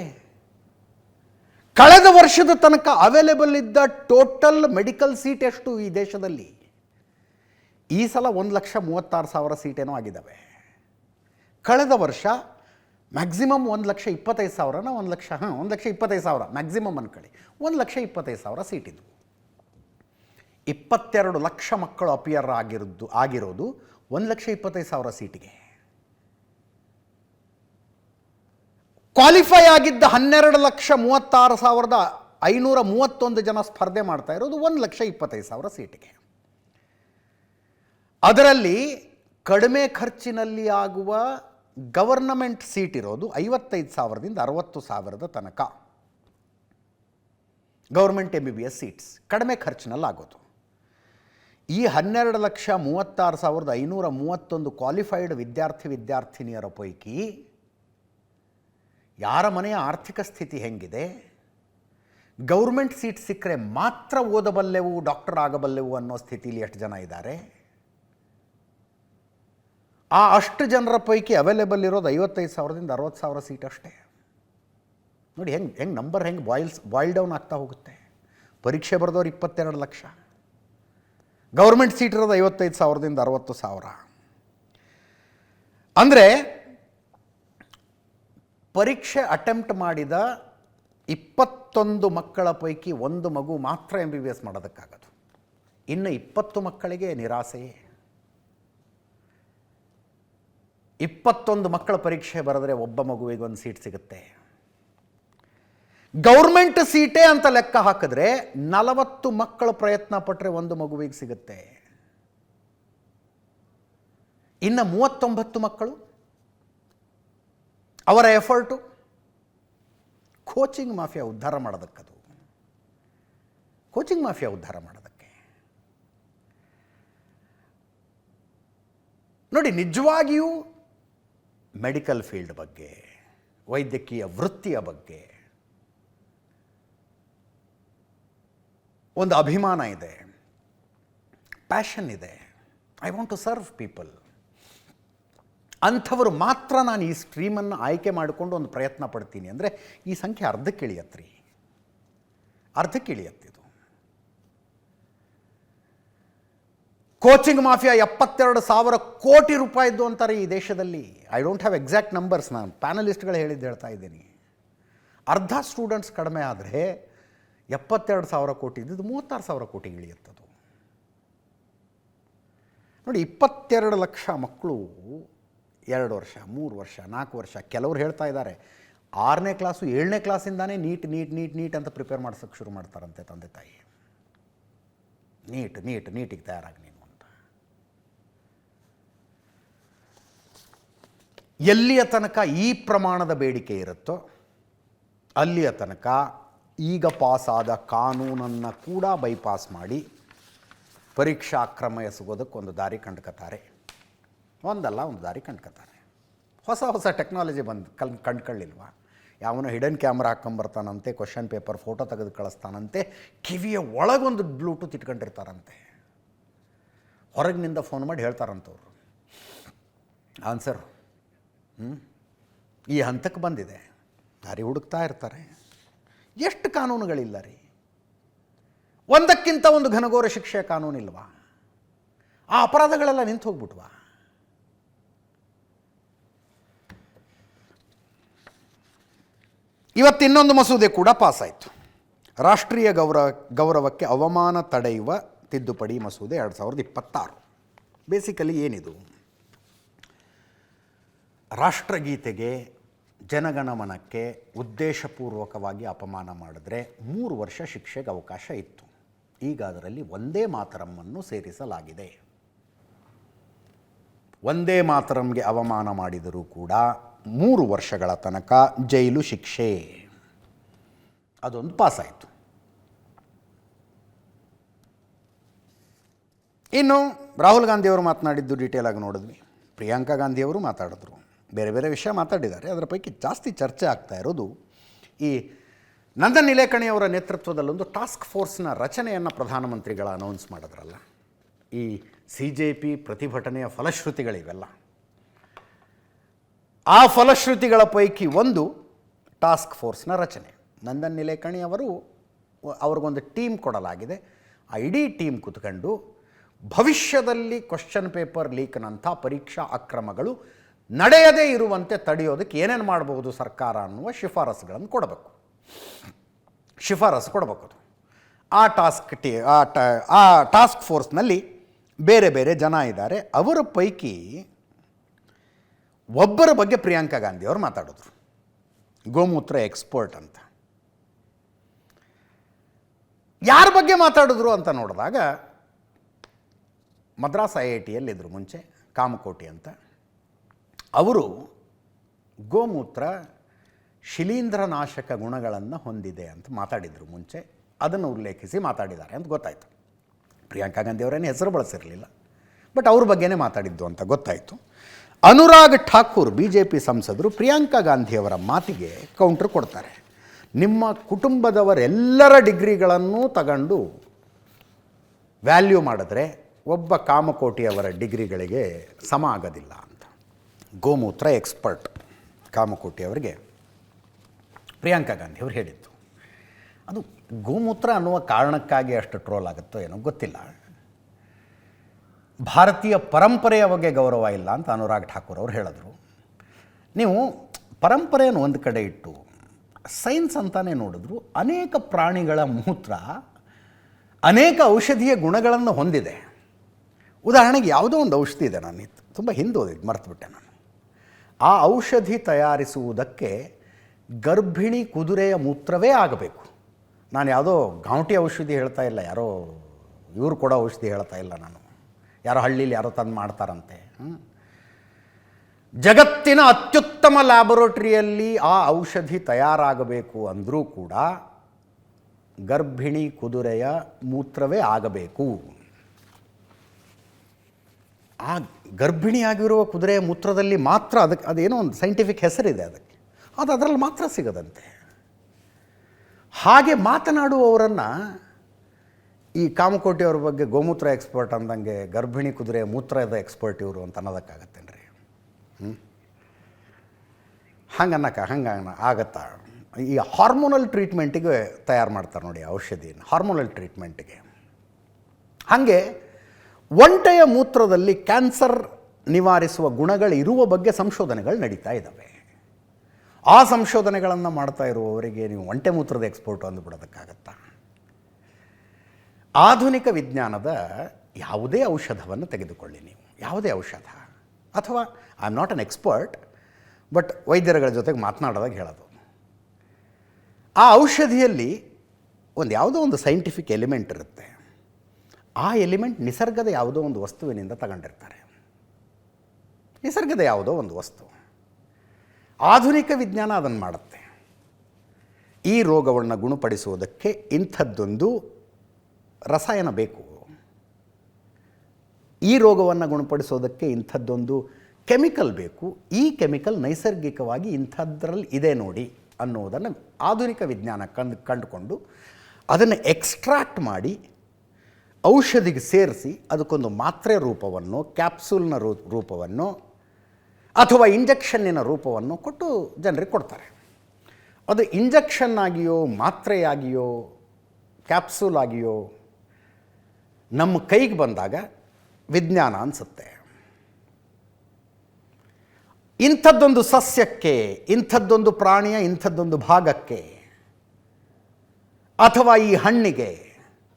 ಕಳೆದ ವರ್ಷದ ತನಕ ಅವೈಲೇಬಲ್ ಇದ್ದ ಟೋಟಲ್ ಮೆಡಿಕಲ್ ಸೀಟ್ ಎಷ್ಟು ಈ ದೇಶದಲ್ಲಿ? ಈ ಸಲ 1,36,000 ಸೀಟೇನೋ ಆಗಿದ್ದಾವೆ. ಕಳೆದ ವರ್ಷ ಮ್ಯಾಕ್ಸಿಮಮ್ 1,25,000ನ 1,25,000 ಮ್ಯಾಕ್ಸಿಮಮ್ ಅನ್ಕೊಳ್ಳಿ, 1,25,000 ಸೀಟ್ ಇದ್ವು. 22 ಲಕ್ಷ ಮಕ್ಕಳು ಅಪಿಯರ್ ಆಗಿರೋದು 1,25,000 ಸೀಟಿಗೆ. ಕ್ವಾಲಿಫೈ ಆಗಿದ್ದ 12,36,531 ಜನ ಸ್ಪರ್ಧೆ ಮಾಡ್ತಾ ಇರೋದು 1,25,000 ಸೀಟಿಗೆ. ಅದರಲ್ಲಿ ಕಡಿಮೆ ಖರ್ಚಿನಲ್ಲಿ ಆಗುವ ಗವರ್ನಮೆಂಟ್ ಸೀಟ್ ಇರೋದು 55,000ದಿಂದ 60,000 ತನಕ. ಗೌರ್ಮೆಂಟ್ MBBS ಸೀಟ್ಸ್ ಕಡಿಮೆ ಖರ್ಚಿನಲ್ಲಿ ಆಗೋದು. ಈ 12,36,531 ಕ್ವಾಲಿಫೈಡ್ ವಿದ್ಯಾರ್ಥಿನಿಯರ ಪೈಕಿ ಯಾರ ಮನೆಯ ಆರ್ಥಿಕ ಸ್ಥಿತಿ ಹೆಂಗಿದೆ, ಗೌರ್ಮೆಂಟ್ ಸೀಟ್ ಸಿಕ್ಕರೆ ಮಾತ್ರ ಓದಬಲ್ಲೆವು, ಡಾಕ್ಟರ್ ಆಗಬಲ್ಲೆವು ಅನ್ನೋ ಸ್ಥಿತಿಲಿ ಎಷ್ಟು ಜನ ಇದ್ದಾರೆ? ಆ ಅಷ್ಟು ಜನರ ಪೈಕಿ ಅವೈಲೇಬಲ್ ಇರೋದು 55,000ದಿಂದ 60,000 ಸೀಟ್ ಅಷ್ಟೇ. ನೋಡಿ ಹೆಂಗೆ ನಂಬರ್ ಹೆಂಗೆ ಬಾಯ್ಲ್ ಡೌನ್ ಆಗ್ತಾ ಹೋಗುತ್ತೆ. ಪರೀಕ್ಷೆ ಬರೆದವ್ರು 22 ಲಕ್ಷ, ಗೌರ್ಮೆಂಟ್ ಸೀಟ್ ಇರೋದು 55,000ದಿಂದ 60,000. ಅಂದರೆ ಪರೀಕ್ಷೆ ಅಟೆಂಪ್ಟ್ ಮಾಡಿದ 21 ಮಕ್ಕಳ ಪೈಕಿ ಒಂದು ಮಗು ಮಾತ್ರ MBBS ಮಾಡೋದಕ್ಕಾಗೋದು. ಇನ್ನು 20 ಮಕ್ಕಳಿಗೆ ನಿರಾಸೆಯೇ. 21 ಮಕ್ಕಳ ಪರೀಕ್ಷೆ ಬರೆದ್ರೆ ಒಬ್ಬ ಮಗುವಿಗೆ ಒಂದು ಸೀಟ್ ಸಿಗುತ್ತೆ. ಗೌರ್ಮೆಂಟ್ ಸೀಟೇ ಅಂತ ಲೆಕ್ಕ ಹಾಕಿದ್ರೆ 40 ಮಕ್ಕಳು ಪ್ರಯತ್ನ ಪಟ್ಟರೆ ಒಂದು ಮಗುವಿಗೆ ಸಿಗುತ್ತೆ. ಇನ್ನು 39 ಮಕ್ಕಳು ಅವರ ಎಫರ್ಟು ಕೋಚಿಂಗ್ ಮಾಫಿಯಾ ಉದ್ಧಾರ ಮಾಡೋದಕ್ಕದು. ಕೋಚಿಂಗ್ ಮಾಫಿಯಾ ಉದ್ಧಾರ ಮಾಡೋದಕ್ಕೆ. ನೋಡಿ, ನಿಜವಾಗಿಯೂ ಮೆಡಿಕಲ್ ಫೀಲ್ಡ್ ಬಗ್ಗೆ, ವೈದ್ಯಕೀಯ ವೃತ್ತಿಯ ಬಗ್ಗೆ ಒಂದು ಅಭಿಮಾನ ಇದೆ, ಪ್ಯಾಷನ್ ಇದೆ. I want to serve people. ಅಂಥವರು ಮಾತ್ರ ನಾನು ಈ ಸ್ಟ್ರೀಮನ್ನು ಆಯ್ಕೆ ಮಾಡಿಕೊಂಡು ಒಂದು ಪ್ರಯತ್ನ ಪಡ್ತೀನಿ ಅಂದರೆ ಈ ಸಂಖ್ಯೆ ಅರ್ಧಕ್ಕೆ ಇಳಿಯತ್ರಿ, ಅರ್ಧಕ್ಕೆ ಇಳಿಯತ್ತಿದು. ಕೋಚಿಂಗ್ ಮಾಫಿಯಾ 72,000 ಕೋಟಿ ರೂಪಾಯಿದ್ದು ಅಂತಾರೆ ಈ ದೇಶದಲ್ಲಿ. I don't have exact numbers, ನಾನು ಪ್ಯಾನಲಿಸ್ಟ್ಗಳು ಹೇಳಿದ್ದು ಹೇಳ್ತಾ ಇದ್ದೀನಿ. ಅರ್ಧ ಸ್ಟೂಡೆಂಟ್ಸ್ ಕಡಿಮೆ ಆದರೆ 72,000 ಕೋಟಿ ಇದ್ದಿದ್ದು 36,000 ಕೋಟಿಗೆ ಇಳಿಯುತ್ತದು. ನೋಡಿ, 22 ಲಕ್ಷ ಮಕ್ಕಳು 2 ವರ್ಷ, 3 ವರ್ಷ, 4 ವರ್ಷ, ಕೆಲವರು ಹೇಳ್ತಾ ಇದ್ದಾರೆ 6ನೇ ಕ್ಲಾಸು 7ನೇ ಕ್ಲಾಸಿಂದಾನೇ ನೀಟ್ ಅಂತ ಪ್ರಿಪೇರ್ ಮಾಡ್ಸೋಕ್ಕೆ ಶುರು ಮಾಡ್ತಾರಂತೆ ತಂದೆ ತಾಯಿ. ನೀಟಿಗೆ ತಯಾರಾಗಿ ನೀನು ಅಂತ. ಎಲ್ಲಿಯ ತನಕ ಈ ಪ್ರಮಾಣದ ಬೇಡಿಕೆ ಇರುತ್ತೋ ಅಲ್ಲಿಯ ತನಕ ಈಗ ಪಾಸಾದ ಕಾನೂನನ್ನು ಕೂಡ ಬೈಪಾಸ್ ಮಾಡಿ ಪರೀಕ್ಷಾ ಕ್ರಮ ಎಸಗೋದಕ್ಕೆ ದಾರಿ ಕಂಡ್ಕೋತಾರೆ. ಒಂದಲ್ಲ ಒಂದು ದಾರಿ ಕಂಡ್ಕೋತಾರೆ. ಹೊಸ ಟೆಕ್ನಾಲಜಿ ಕಂಡ್ಕೊಳ್ಳಿಲ್ವಾ? ಯಾವನೋ ಹಿಡನ್ ಕ್ಯಾಮ್ರಾ ಹಾಕ್ಕೊಂಬರ್ತಾನಂತೆ, ಕ್ವಶನ್ ಪೇಪರ್ ಫೋಟೋ ತೆಗೆದು ಕಳಿಸ್ತಾನಂತೆ, ಕಿವಿಯ ಒಳಗೊಂದು ಬ್ಲೂಟೂತ್ ಇಟ್ಕೊಂಡಿರ್ತಾರಂತೆ, ಹೊರಗಿನಿಂದ ಫೋನ್ ಮಾಡಿ ಹೇಳ್ತಾರಂತವ್ರು ಆನ್ಸರ್. ಈ ಹಂತಕ್ಕೆ ಬಂದಿದೆ. ದಾರಿ ಹುಡುಕ್ತಾ ಇರ್ತಾರೆ. ಎಷ್ಟು ಕಾನೂನುಗಳಿಲ್ಲ ರೀ, ಒಂದಕ್ಕಿಂತ ಒಂದು ಘನಘೋರ ಶಿಕ್ಷೆಯ ಕಾನೂನಿಲ್ವಾ? ಆ ಅಪರಾಧಗಳೆಲ್ಲ ನಿಂತು ಹೋಗ್ಬಿಟ್ವಾ? ಇವತ್ತು ಇನ್ನೊಂದು ಮಸೂದೆ ಕೂಡ ಪಾಸಾಯಿತು. ರಾಷ್ಟ್ರೀಯ ಗೌರವಕ್ಕೆ ಅವಮಾನ ತಡೆಯುವ ತಿದ್ದುಪಡಿ ಮಸೂದೆ 2026. ಬೇಸಿಕಲಿ ಏನಿದು? ರಾಷ್ಟ್ರಗೀತೆಗೆ, ಜನಗಣಮನಕ್ಕೆ ಉದ್ದೇಶಪೂರ್ವಕವಾಗಿ ಅಪಮಾನ ಮಾಡಿದ್ರೆ 3 ವರ್ಷ ಶಿಕ್ಷೆಗೆ ಅವಕಾಶ ಇತ್ತು. ಈಗ ಅದರಲ್ಲಿ ವಂದೇ ಮಾತರಮ್ಮನ್ನು ಸೇರಿಸಲಾಗಿದೆ. ವಂದೇ ಮಾತರಂಗೆ ಅವಮಾನ ಮಾಡಿದರೂ ಕೂಡ 3 ವರ್ಷಗಳ ತನಕ ಜೈಲು ಶಿಕ್ಷೆ. ಅದೊಂದು ಪಾಸಾಯಿತು. ಇನ್ನು ರಾಹುಲ್ ಗಾಂಧಿಯವರು ಮಾತನಾಡಿದ್ದು ಡೀಟೇಲ್ ಆಗಿ ನೋಡಿದ್ವಿ. ಪ್ರಿಯಾಂಕಾ ಗಾಂಧಿಯವರು ಮಾತಾಡಿದ್ರು, ಬೇರೆ ಬೇರೆ ವಿಷಯ ಮಾತಾಡಿದ್ದಾರೆ. ಅದರ ಪೈಕಿ ಜಾಸ್ತಿ ಚರ್ಚೆ ಆಗ್ತಾ ಇರೋದು ಈ ನಂದನ್ ನಿಲೇಕಣಿಯವರ ನೇತೃತ್ವದಲ್ಲೊಂದು ಟಾಸ್ಕ್ ಫೋರ್ಸ್ನ ರಚನೆಯನ್ನು ಪ್ರಧಾನಮಂತ್ರಿಗಳ ಅನೌನ್ಸ್ ಮಾಡಿದ್ರಲ್ಲ. ಈ CJP ಪ್ರತಿಭಟನೆಯ ಫಲಶ್ರುತಿಗಳಿವೆಲ್ಲ. ಆ ಫಲಶ್ರುತಿಗಳ ಪೈಕಿ ಒಂದು ಟಾಸ್ಕ್ ಫೋರ್ಸ್ನ ರಚನೆ. ನಂದನ್ ನಿಲೇಕಣಿ ಅವ್ರಿಗೊಂದು ಟೀಮ್ ಕೊಡಲಾಗಿದೆ. ಆ ಇಡೀ ಟೀಮ್ ಕೂತ್ಕೊಂಡು ಭವಿಷ್ಯದಲ್ಲಿ ಕ್ವಶನ್ ಪೇಪರ್ ಲೀಕ್ನಂಥ ಪರೀಕ್ಷಾ ಅಕ್ರಮಗಳು ನಡೆಯದೇ ಇರುವಂತೆ ತಡೆಯೋದಕ್ಕೆ ಏನೇನು ಮಾಡಬಹುದು ಸರ್ಕಾರ ಅನ್ನುವ ಶಿಫಾರಸುಗಳನ್ನು ಕೊಡಬೇಕು. ಅದು ಆ ಟಾಸ್ಕ್ ಫೋರ್ಸ್ನಲ್ಲಿ ಬೇರೆ ಬೇರೆ ಜನ ಇದ್ದಾರೆ. ಅವರ ಪೈಕಿ ಒಬ್ಬರ ಬಗ್ಗೆ ಪ್ರಿಯಾಂಕಾ ಗಾಂಧಿಯವರು ಮಾತಾಡಿದ್ರು, ಗೋಮೂತ್ರ ಎಕ್ಸ್ಪರ್ಟ್ ಅಂತ. ಯಾರ ಬಗ್ಗೆ ಮಾತಾಡಿದ್ರು ಅಂತ ನೋಡಿದಾಗ ಮದ್ರಾಸ್ IITಯಲ್ಲಿದ್ದರು ಮುಂಚೆ, ಕಾಮಕೋಟಿ ಅಂತ. ಅವರು ಗೋಮೂತ್ರ ಶಿಲೀಂಧ್ರನಾಶಕ ಗುಣಗಳನ್ನು ಹೊಂದಿದೆ ಅಂತ ಮಾತಾಡಿದರು ಮುಂಚೆ. ಅದನ್ನು ಉಲ್ಲೇಖಿಸಿ ಮಾತಾಡಿದ್ದಾರೆ ಅಂತ ಗೊತ್ತಾಯಿತು. ಪ್ರಿಯಾಂಕಾ ಗಾಂಧಿಯವರೇನು ಹೆಸರು ಬಳಸಿರಲಿಲ್ಲ, ಬಟ್ ಅವ್ರ ಬಗ್ಗೆನೇ ಮಾತಾಡಿದ್ದು ಅಂತ ಗೊತ್ತಾಯಿತು. ಅನುರಾಗ್ ಠಾಕೂರ್ BJP ಸಂಸದರು ಪ್ರಿಯಾಂಕಾ ಗಾಂಧಿಯವರ ಮಾತಿಗೆ ಕೌಂಟ್ರ್ ಕೊಡ್ತಾರೆ. ನಿಮ್ಮ ಕುಟುಂಬದವರೆಲ್ಲರ ಡಿಗ್ರಿಗಳನ್ನು ತಗೊಂಡು ವ್ಯಾಲ್ಯೂ ಮಾಡಿದ್ರೆ ಒಬ್ಬ ಕಾಮಕೋಟಿಯವರ ಡಿಗ್ರಿಗಳಿಗೆ ಸಮ ಆಗೋದಿಲ್ಲ ಅಂತ. ಗೋಮೂತ್ರ ಎಕ್ಸ್ಪರ್ಟ್ ಕಾಮಕೋಟಿಯವರಿಗೆ ಪ್ರಿಯಾಂಕಾ ಗಾಂಧಿಯವರು ಹೇಳಿದ್ದು. ಅದು ಗೋಮೂತ್ರ ಅನ್ನುವ ಕಾರಣಕ್ಕಾಗಿ ಅಷ್ಟು ಟ್ರೋಲ್ ಆಗುತ್ತೋ ಏನೋ ಗೊತ್ತಿಲ್ಲ. ಭಾರತೀಯ ಪರಂಪರೆಯ ಬಗ್ಗೆ ಗೌರವ ಇಲ್ಲ ಅಂತ ಅನುರಾಗ್ ಠಾಕೂರ್ ಅವರು ಹೇಳಿದ್ರು. ನೀವು ಪರಂಪರೆಯನ್ನು ಒಂದು ಕಡೆ ಇಟ್ಟು ಸೈನ್ಸ್ ಅಂತಾನೆ ನೋಡಿದ್ರು ಅನೇಕ ಪ್ರಾಣಿಗಳ ಮೂತ್ರ ಅನೇಕ ಔಷಧೀಯ ಗುಣಗಳನ್ನು ಹೊಂದಿದೆ. ಉದಾಹರಣೆಗೆ ಯಾವುದೋ ಒಂದು ಔಷಧಿ ಇದೆ, ನಾನು ತುಂಬ ಹಿಂದೆ ಓದಿದ್ದು ಮರ್ತುಬಿಟ್ಟೆ ನಾನು. ಆ ಔಷಧಿ ತಯಾರಿಸುವುದಕ್ಕೆ ಗರ್ಭಿಣಿ ಕುದುರೆಯ ಮೂತ್ರವೇ ಆಗಬೇಕು. ನಾನು ಯಾವುದೋ ಗಾಂಟಿ ಔಷಧಿ ಹೇಳ್ತಾ ಇಲ್ಲ, ಯಾರೋ ಇವರು ಕೊಡೋ ಔಷಧಿ ಹೇಳ್ತಾ ಇಲ್ಲ ನಾನು, ಯಾರೋ ಹಳ್ಳಿಲಿ ಯಾರೋ ತಂದು ಮಾಡ್ತಾರಂತೆ. ಜಗತ್ತಿನ ಅತ್ಯುತ್ತಮ ಲ್ಯಾಬೊರೇಟರಿಯಲ್ಲಿ ಆ ಔಷಧಿ ತಯಾರಾಗಬೇಕು ಅಂದರೂ ಕೂಡ ಗರ್ಭಿಣಿ ಕುದುರೆಯ ಮೂತ್ರವೇ ಆಗಬೇಕು. ಆ ಗರ್ಭಿಣಿಯಾಗಿರುವ ಕುದುರೆಯ ಮೂತ್ರದಲ್ಲಿ ಮಾತ್ರ ಅದೇನೋ ಒಂದು ಸೈಂಟಿಫಿಕ್ ಹೆಸರಿದೆ ಅದಕ್ಕೆ, ಅದರಲ್ಲಿ ಮಾತ್ರ ಸಿಗದಂತೆ. ಹಾಗೆ ಮಾತನಾಡುವವರನ್ನು ಈ ಕಾಮಕೋಟಿಯವ್ರ ಬಗ್ಗೆ ಗೋಮೂತ್ರ ಎಕ್ಸ್ಪರ್ಟ್ ಅಂದಂಗೆ ಗರ್ಭಿಣಿ ಕುದುರೆ ಮೂತ್ರದ ಎಕ್ಸ್ಪರ್ಟ್ ಇವರು ಅಂತ ಅನ್ನೋದಕ್ಕಾಗತ್ತೇನ್ರಿ? ಹಂಗೆ ಆಗತ್ತಾ? ಈ ಹಾರ್ಮೋನಲ್ ಟ್ರೀಟ್ಮೆಂಟಿಗೆ ತಯಾರು ಮಾಡ್ತಾರೆ ನೋಡಿ ಔಷಧಿನ, ಹಾರ್ಮೋನಲ್ ಟ್ರೀಟ್ಮೆಂಟಿಗೆ. ಹಾಗೆ ಒಂಟೆಯ ಮೂತ್ರದಲ್ಲಿ ಕ್ಯಾನ್ಸರ್ ನಿವಾರಿಸುವ ಗುಣಗಳು ಇರುವ ಬಗ್ಗೆ ಸಂಶೋಧನೆಗಳು ನಡೀತಾ ಇದ್ದಾವೆ. ಆ ಸಂಶೋಧನೆಗಳನ್ನು ಮಾಡ್ತಾ ಇರುವವರಿಗೆ ನೀವು ಒಂಟೆ ಮೂತ್ರದ ಎಕ್ಸ್ಪರ್ಟ್ ಅಂದುಬಿಡೋದಕ್ಕಾಗತ್ತಾ? ಆಧುನಿಕ ವಿಜ್ಞಾನದ ಯಾವುದೇ ಔಷಧವನ್ನು ತೆಗೆದುಕೊಳ್ಳಿ ನೀವು, ಯಾವುದೇ ಔಷಧ, ಅಥವಾ I am not an expert but ವೈದ್ಯರುಗಳ ಜೊತೆಗೆ ಮಾತನಾಡೋದಾಗ ಹೇಳೋದು, ಆ ಔಷಧಿಯಲ್ಲಿ ಯಾವುದೋ ಒಂದು ಸೈಂಟಿಫಿಕ್ ಎಲಿಮೆಂಟ್ ಇರುತ್ತೆ. ಆ ಎಲಿಮೆಂಟ್ ನಿಸರ್ಗದ ಯಾವುದೋ ಒಂದು ವಸ್ತುವಿನಿಂದ ತಗೊಂಡಿರ್ತಾರೆ, ನಿಸರ್ಗದ ಯಾವುದೋ ಒಂದು ವಸ್ತು. ಆಧುನಿಕ ವಿಜ್ಞಾನ ಅದನ್ನು ಮಾಡುತ್ತೆ. ಈ ರೋಗವನ್ನು ಗುಣಪಡಿಸುವುದಕ್ಕೆ ಇಂಥದ್ದೊಂದು ರಸಾಯನ ಬೇಕು, ಈ ರೋಗವನ್ನು ಗುಣಪಡಿಸೋದಕ್ಕೆ ಇಂಥದ್ದೊಂದು ಕೆಮಿಕಲ್ ಬೇಕು, ಈ ಕೆಮಿಕಲ್ ನೈಸರ್ಗಿಕವಾಗಿ ಇಂಥದ್ರಲ್ಲಿ ಇದೆ ನೋಡಿ ಅನ್ನೋದನ್ನು ಆಧುನಿಕ ವಿಜ್ಞಾನ ಕಂಡುಕೊಂಡು ಅದನ್ನು ಎಕ್ಸ್ಟ್ರಾಕ್ಟ್ ಮಾಡಿ ಔಷಧಿಗೆ ಸೇರಿಸಿ ಅದಕ್ಕೊಂದು ಮಾತ್ರೆ ರೂಪವನ್ನು, ಕ್ಯಾಪ್ಸೂಲ್ನ ರೂಪವನ್ನು ಅಥವಾ ಇಂಜೆಕ್ಷನ್ನಿನ ರೂಪವನ್ನು ಕೊಟ್ಟು ಜನರಿಗೆ ಕೊಡ್ತಾರೆ. ಅದು ಇಂಜೆಕ್ಷನ್ ಆಗಿಯೋ ಮಾತ್ರೆಯಾಗಿಯೋ ಕ್ಯಾಪ್ಸೂಲ್ ಆಗಿಯೋ ನಮ್ಮ ಕೈಗೆ ಬಂದಾಗ ವಿಜ್ಞಾನ ಅನಿಸುತ್ತೆ. ಇಂಥದ್ದೊಂದು ಸಸ್ಯಕ್ಕೆ, ಇಂಥದ್ದೊಂದು ಪ್ರಾಣಿಯ ಇಂಥದ್ದೊಂದು ಭಾಗಕ್ಕೆ, ಅಥವಾ ಈ ಹಣ್ಣಿಗೆ,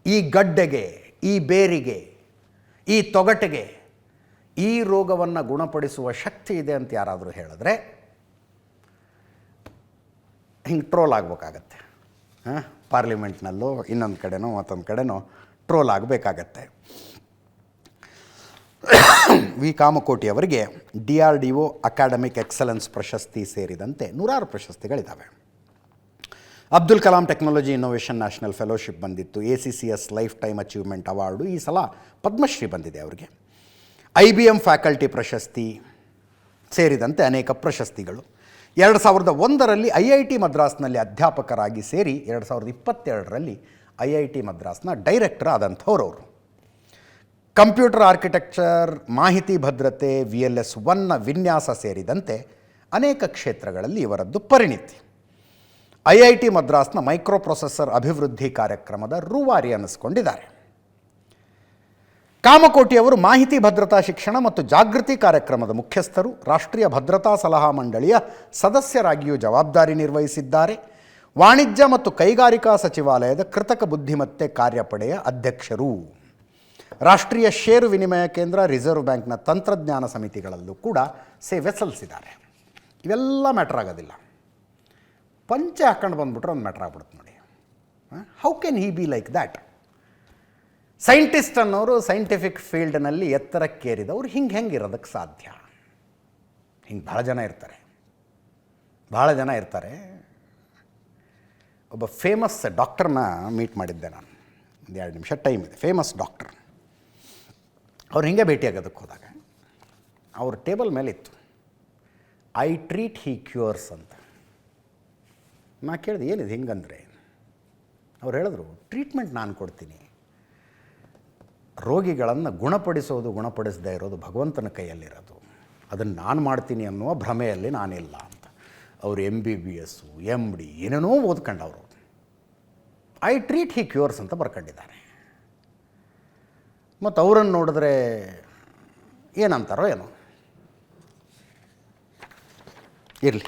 ಈ ಗಡ್ಡೆಗೆ, ಈ ಬೇರಿಗೆ, ಈ ತೊಗಟೆಗೆ ಈ ರೋಗವನ್ನು ಗುಣಪಡಿಸುವ ಶಕ್ತಿ ಇದೆ ಅಂತ ಯಾರಾದರೂ ಹೇಳಿದ್ರೆ ಹಿಂಗೆ ಟ್ರೋಲ್ ಆಗಬೇಕಾಗತ್ತೆ. ಪಾರ್ಲಿಮೆಂಟ್ನಲ್ಲೋ ಇನ್ನೊಂದು ಕಡೆನೋ ಮತ್ತೊಂದು ಕಡೆನೋ ಟ್ರೋಲ್ ಆಗಬೇಕಾಗತ್ತೆ. ವಿ ಕಾಮಕೋಟಿಯವರಿಗೆ DRDO ಅಕಾಡೆಮಿಕ್ ಎಕ್ಸಲೆನ್ಸ್ ಪ್ರಶಸ್ತಿ ಸೇರಿದಂತೆ ನೂರಾರು ಪ್ರಶಸ್ತಿಗಳಿದ್ದಾವೆ. Abdul Kalam technology innovation national fellowship ಬಂದಿತ್ತು, ACCS lifetime achievement award, ಈ ಸಲ ಪದ್ಮಶ್ರೀ ಬಂದಿದೆ ಅವರಿಗೆ. IBM ಫ್ಯಾಕಲ್ಟಿ ಪ್ರಶಸ್ತಿ ಸೇರಿದಂತೆ ಅನೇಕ ಪ್ರಶಸ್ತಿಗಳು. 2001ರಲ್ಲಿ IIT ಮದ್ರಾಸ್ನಲ್ಲಿ ಅಧ್ಯಾಪಕರಾಗಿ ಸೇರಿ 2022ರಲ್ಲಿ IIT ಮದ್ರಾಸ್ನ ಡೈರೆಕ್ಟರ್ ಆದಂಥವ್ರವರು. ಕಂಪ್ಯೂಟರ್ ಆರ್ಕಿಟೆಕ್ಚರ್, ಮಾಹಿತಿ ಭದ್ರತೆ, VLS 1ನ ವಿನ್ಯಾಸ ಸೇರಿದಂತೆ ಅನೇಕ ಕ್ಷೇತ್ರಗಳಲ್ಲಿ ಇವರದ್ದು ಪರಿಣಿತಿ. IIT ಮದ್ರಾಸ್ನ ಮೈಕ್ರೋ ಪ್ರೊಸೆಸರ್ ಅಭಿವೃದ್ಧಿ ಕಾರ್ಯಕ್ರಮದ ರೂವಾರಿ ಅನ್ನಿಸ್ಕೊಂಡಿದ್ದಾರೆ. ಕಾಮಕೋಟಿಯವರು ಮಾಹಿತಿ ಭದ್ರತಾ ಶಿಕ್ಷಣ ಮತ್ತು ಜಾಗೃತಿ ಕಾರ್ಯಕ್ರಮದ ಮುಖ್ಯಸ್ಥರು, ರಾಷ್ಟ್ರೀಯ ಭದ್ರತಾ ಸಲಹಾ ಮಂಡಳಿಯ ಸದಸ್ಯರಾಗಿಯೂ ಜವಾಬ್ದಾರಿ ನಿರ್ವಹಿಸಿದ್ದಾರೆ. ವಾಣಿಜ್ಯ ಮತ್ತು ಕೈಗಾರಿಕಾ ಸಚಿವಾಲಯದ ಕೃತಕ ಬುದ್ಧಿಮತ್ತೆ ಕಾರ್ಯಪಡೆಯ ಅಧ್ಯಕ್ಷರು. ರಾಷ್ಟ್ರೀಯ ಷೇರು ವಿನಿಮಯ ಕೇಂದ್ರ, ರಿಸರ್ವ್ ಬ್ಯಾಂಕ್ನ ತಂತ್ರಜ್ಞಾನ ಸಮಿತಿಗಳಲ್ಲೂ ಕೂಡ ಸೇವೆ ಸಲ್ಲಿಸಿದ್ದಾರೆ. ಇವೆಲ್ಲ ಮ್ಯಾಟ್ರ್ ಆಗೋದಿಲ್ಲ. ಪಂಚೆ ಹಾಕೊಂಡು ಬಂದುಬಿಟ್ರೆ ಒಂದು ಮ್ಯಾಟ್ರ್ ಆಗ್ಬಿಡುತ್ತೆ ನೋಡಿ. How can he be like that? Scientist ಅನ್ನೋರು ಸೈಂಟಿಫಿಕ್ ಫೀಲ್ಡ್ನಲ್ಲಿ ಎತ್ತರಕ್ಕೇರಿದವರು ಹೆಂಗೆ ಇರೋದಕ್ಕೆ ಸಾಧ್ಯ? ಹಿಂಗೆ ಭಾಳ ಜನ ಇರ್ತಾರೆ. ಒಬ್ಬ ಫೇಮಸ್ ಡಾಕ್ಟರ್ನ ಮೀಟ್ ಮಾಡಿದ್ದೆ ನಾನು, ಒಂದು 2 ನಿಮಿಷ ಟೈಮ್ ಇದೆ. ಫೇಮಸ್ ಡಾಕ್ಟರ್, ಅವ್ರು ಹಿಂಗೆ ಭೇಟಿಯಾಗೋದಕ್ಕೆ ಹೋದಾಗ ಅವ್ರ ಟೇಬಲ್ ಮೇಲೆ ಇತ್ತು ಐ ಟ್ರೀಟ್ ಹಿ ಕ್ಯೂರ್ಸ್ ಅಂತ. ನಾ ಕೇಳಿದೆ ಏನಿದೆ ಹಿಂಗಂದರೆ? ಅವ್ರು ಹೇಳಿದ್ರು ಟ್ರೀಟ್ಮೆಂಟ್ ನಾನು ಕೊಡ್ತೀನಿ, ರೋಗಿಗಳನ್ನು ಗುಣಪಡಿಸದೇ ಇರೋದು ಭಗವಂತನ ಕೈಯಲ್ಲಿರೋದು, ಅದನ್ನು ನಾನು ಮಾಡ್ತೀನಿ ಅನ್ನುವ ಭ್ರಮೆಯಲ್ಲಿ ನಾನಿಲ್ಲ ಅಂತ. ಅವರು MBBS, MD ಏನೇನೋ ಓದ್ಕೊಂಡವರು ಐ ಟ್ರೀಟ್ ಹಿ ಕ್ಯೂರ್ಸ್ ಅಂತ ಬರ್ಕೊಂಡಿದ್ದಾರೆ. ಮತ್ತು ಅವರನ್ನು ನೋಡಿದ್ರೆ ಏನಂತಾರೋ ಏನೋ. ಇರಲಿ.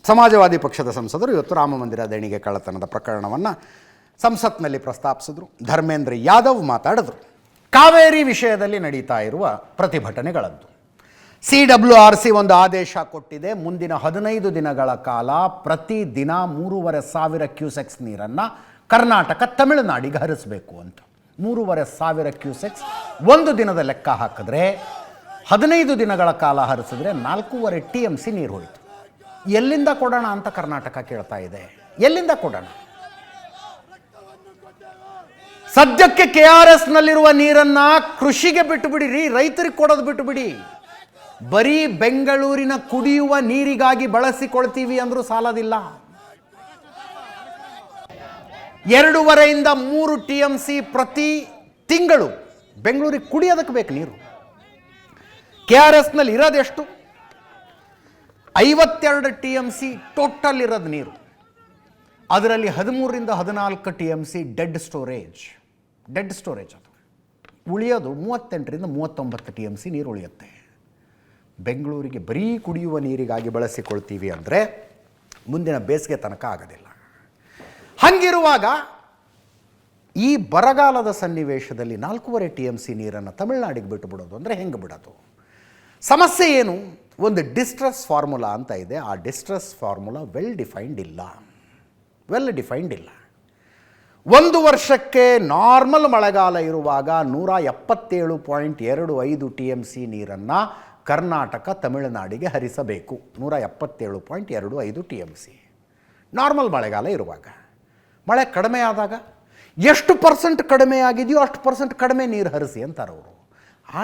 ಸಮಾಜವಾದಿ ಪಕ್ಷದ ಸಂಸದರು ಇವತ್ತು ರಾಮ ಮಂದಿರ ದೇಣಿಗೆ ಕಳ್ಳತನದ ಪ್ರಕರಣವನ್ನು ಸಂಸತ್ನಲ್ಲಿ ಪ್ರಸ್ತಾಪಿಸಿದ್ರು. ಧರ್ಮೇಂದ್ರ ಯಾದವ್ ಮಾತಾಡಿದ್ರು. ಕಾವೇರಿ ವಿಷಯದಲ್ಲಿ ನಡೀತಾ ಇರುವ ಪ್ರತಿಭಟನೆಗಳದ್ದು. CWRC ಒಂದು ಆದೇಶ ಕೊಟ್ಟಿದೆ. ಮುಂದಿನ 15 ದಿನಗಳ ಕಾಲ ಪ್ರತಿದಿನ 3,500 ಕ್ಯೂಸೆಕ್ಸ್ ನೀರನ್ನು ಕರ್ನಾಟಕ ತಮಿಳುನಾಡಿಗೆ ಹರಿಸಬೇಕು ಅಂತ. 3,500 ಕ್ಯೂಸೆಕ್ಸ್ ಒಂದು ದಿನದ ಲೆಕ್ಕ ಹಾಕಿದ್ರೆ 15 ದಿನಗಳ ಕಾಲ ಹರಿಸಿದ್ರೆ 4.5 TMC ನೀರು ಹೋಯಿತು. ಎಲ್ಲಿಂದ ಕೊಡೋಣ ಅಂತ ಕರ್ನಾಟಕ ಕೇಳ್ತಾ ಇದೆ. ಎಲ್ಲಿಂದ ಕೊಡೋಣ? ಸದ್ಯಕ್ಕೆ KRSನಲ್ಲಿರುವ ನೀರನ್ನು ಕೃಷಿಗೆ ಬಿಟ್ಟುಬಿಡಿರಿ, ರೈತರಿಗೆ ಕೊಡೋದು ಬಿಟ್ಟುಬಿಡಿ. ಬರೀ ಬೆಂಗಳೂರಿನ ಕುಡಿಯುವ ನೀರಿಗಾಗಿ ಬಳಸಿಕೊಳ್ತೀವಿ ಅಂದರೂ ಸಾಲದಿಲ್ಲ. 2.5 ಇಂದ 3 TMC ಪ್ರತಿ ತಿಂಗಳು ಬೆಂಗಳೂರಿಗೆ ಕುಡಿಯೋದಕ್ಕೆ ಬೇಕು ನೀರು. KRSನಲ್ಲಿ ಇರೋದೆಷ್ಟು? 52 TMC ಟೋಟಲ್ ಇರೋದು ನೀರು. ಅದರಲ್ಲಿ 13 ರಿಂದ 14 TMC ಡೆಡ್ ಸ್ಟೋರೇಜ್ ಅದು. ಉಳಿಯೋದು 38 ರಿಂದ 39 TMC ನೀರು ಉಳಿಯುತ್ತೆ. ಬೆಂಗಳೂರಿಗೆ ಬರೀ ಕುಡಿಯುವ ನೀರಿಗಾಗಿ ಬಳಸಿಕೊಳ್ತೀವಿ ಅಂದರೆ ಮುಂದಿನ ಬೇಸಿಗೆ ತನಕ ಆಗೋದಿಲ್ಲ. ಹಾಗಿರುವಾಗ ಈ ಬರಗಾಲದ ಸನ್ನಿವೇಶದಲ್ಲಿ 4.5 TMC ನೀರನ್ನು ತಮಿಳುನಾಡಿಗೆ ಬಿಟ್ಟು ಬಿಡೋದು ಅಂದರೆ ಹೆಂಗೆ ಬಿಡೋದು? ಸಮಸ್ಯೆ ಏನು? ಒಂದು ಡಿಸ್ಟ್ರೆಸ್ ಫಾರ್ಮುಲಾ ಅಂತ ಇದೆ. ಆ ಡಿಸ್ಟ್ರೆಸ್ ಫಾರ್ಮುಲಾ ವೆಲ್ ಡಿಫೈನ್ಡ್ ಇಲ್ಲ. ಒಂದು ವರ್ಷಕ್ಕೆ ನಾರ್ಮಲ್ ಮಳೆಗಾಲ ಇರುವಾಗ 177.25 TMC ನೀರನ್ನು ಕರ್ನಾಟಕ ತಮಿಳುನಾಡಿಗೆ ಹರಿಸಬೇಕು. 177.25 TMC ನಾರ್ಮಲ್ ಮಳೆಗಾಲ ಇರುವಾಗ. ಮಳೆ ಕಡಿಮೆ ಆದಾಗ ಎಷ್ಟು % ಕಡಿಮೆ ಆಗಿದೆಯೋ ಅಷ್ಟು % ಕಡಿಮೆ ನೀರು ಹರಿಸಿ ಅಂತಾರೆ ಅವರು. ಆ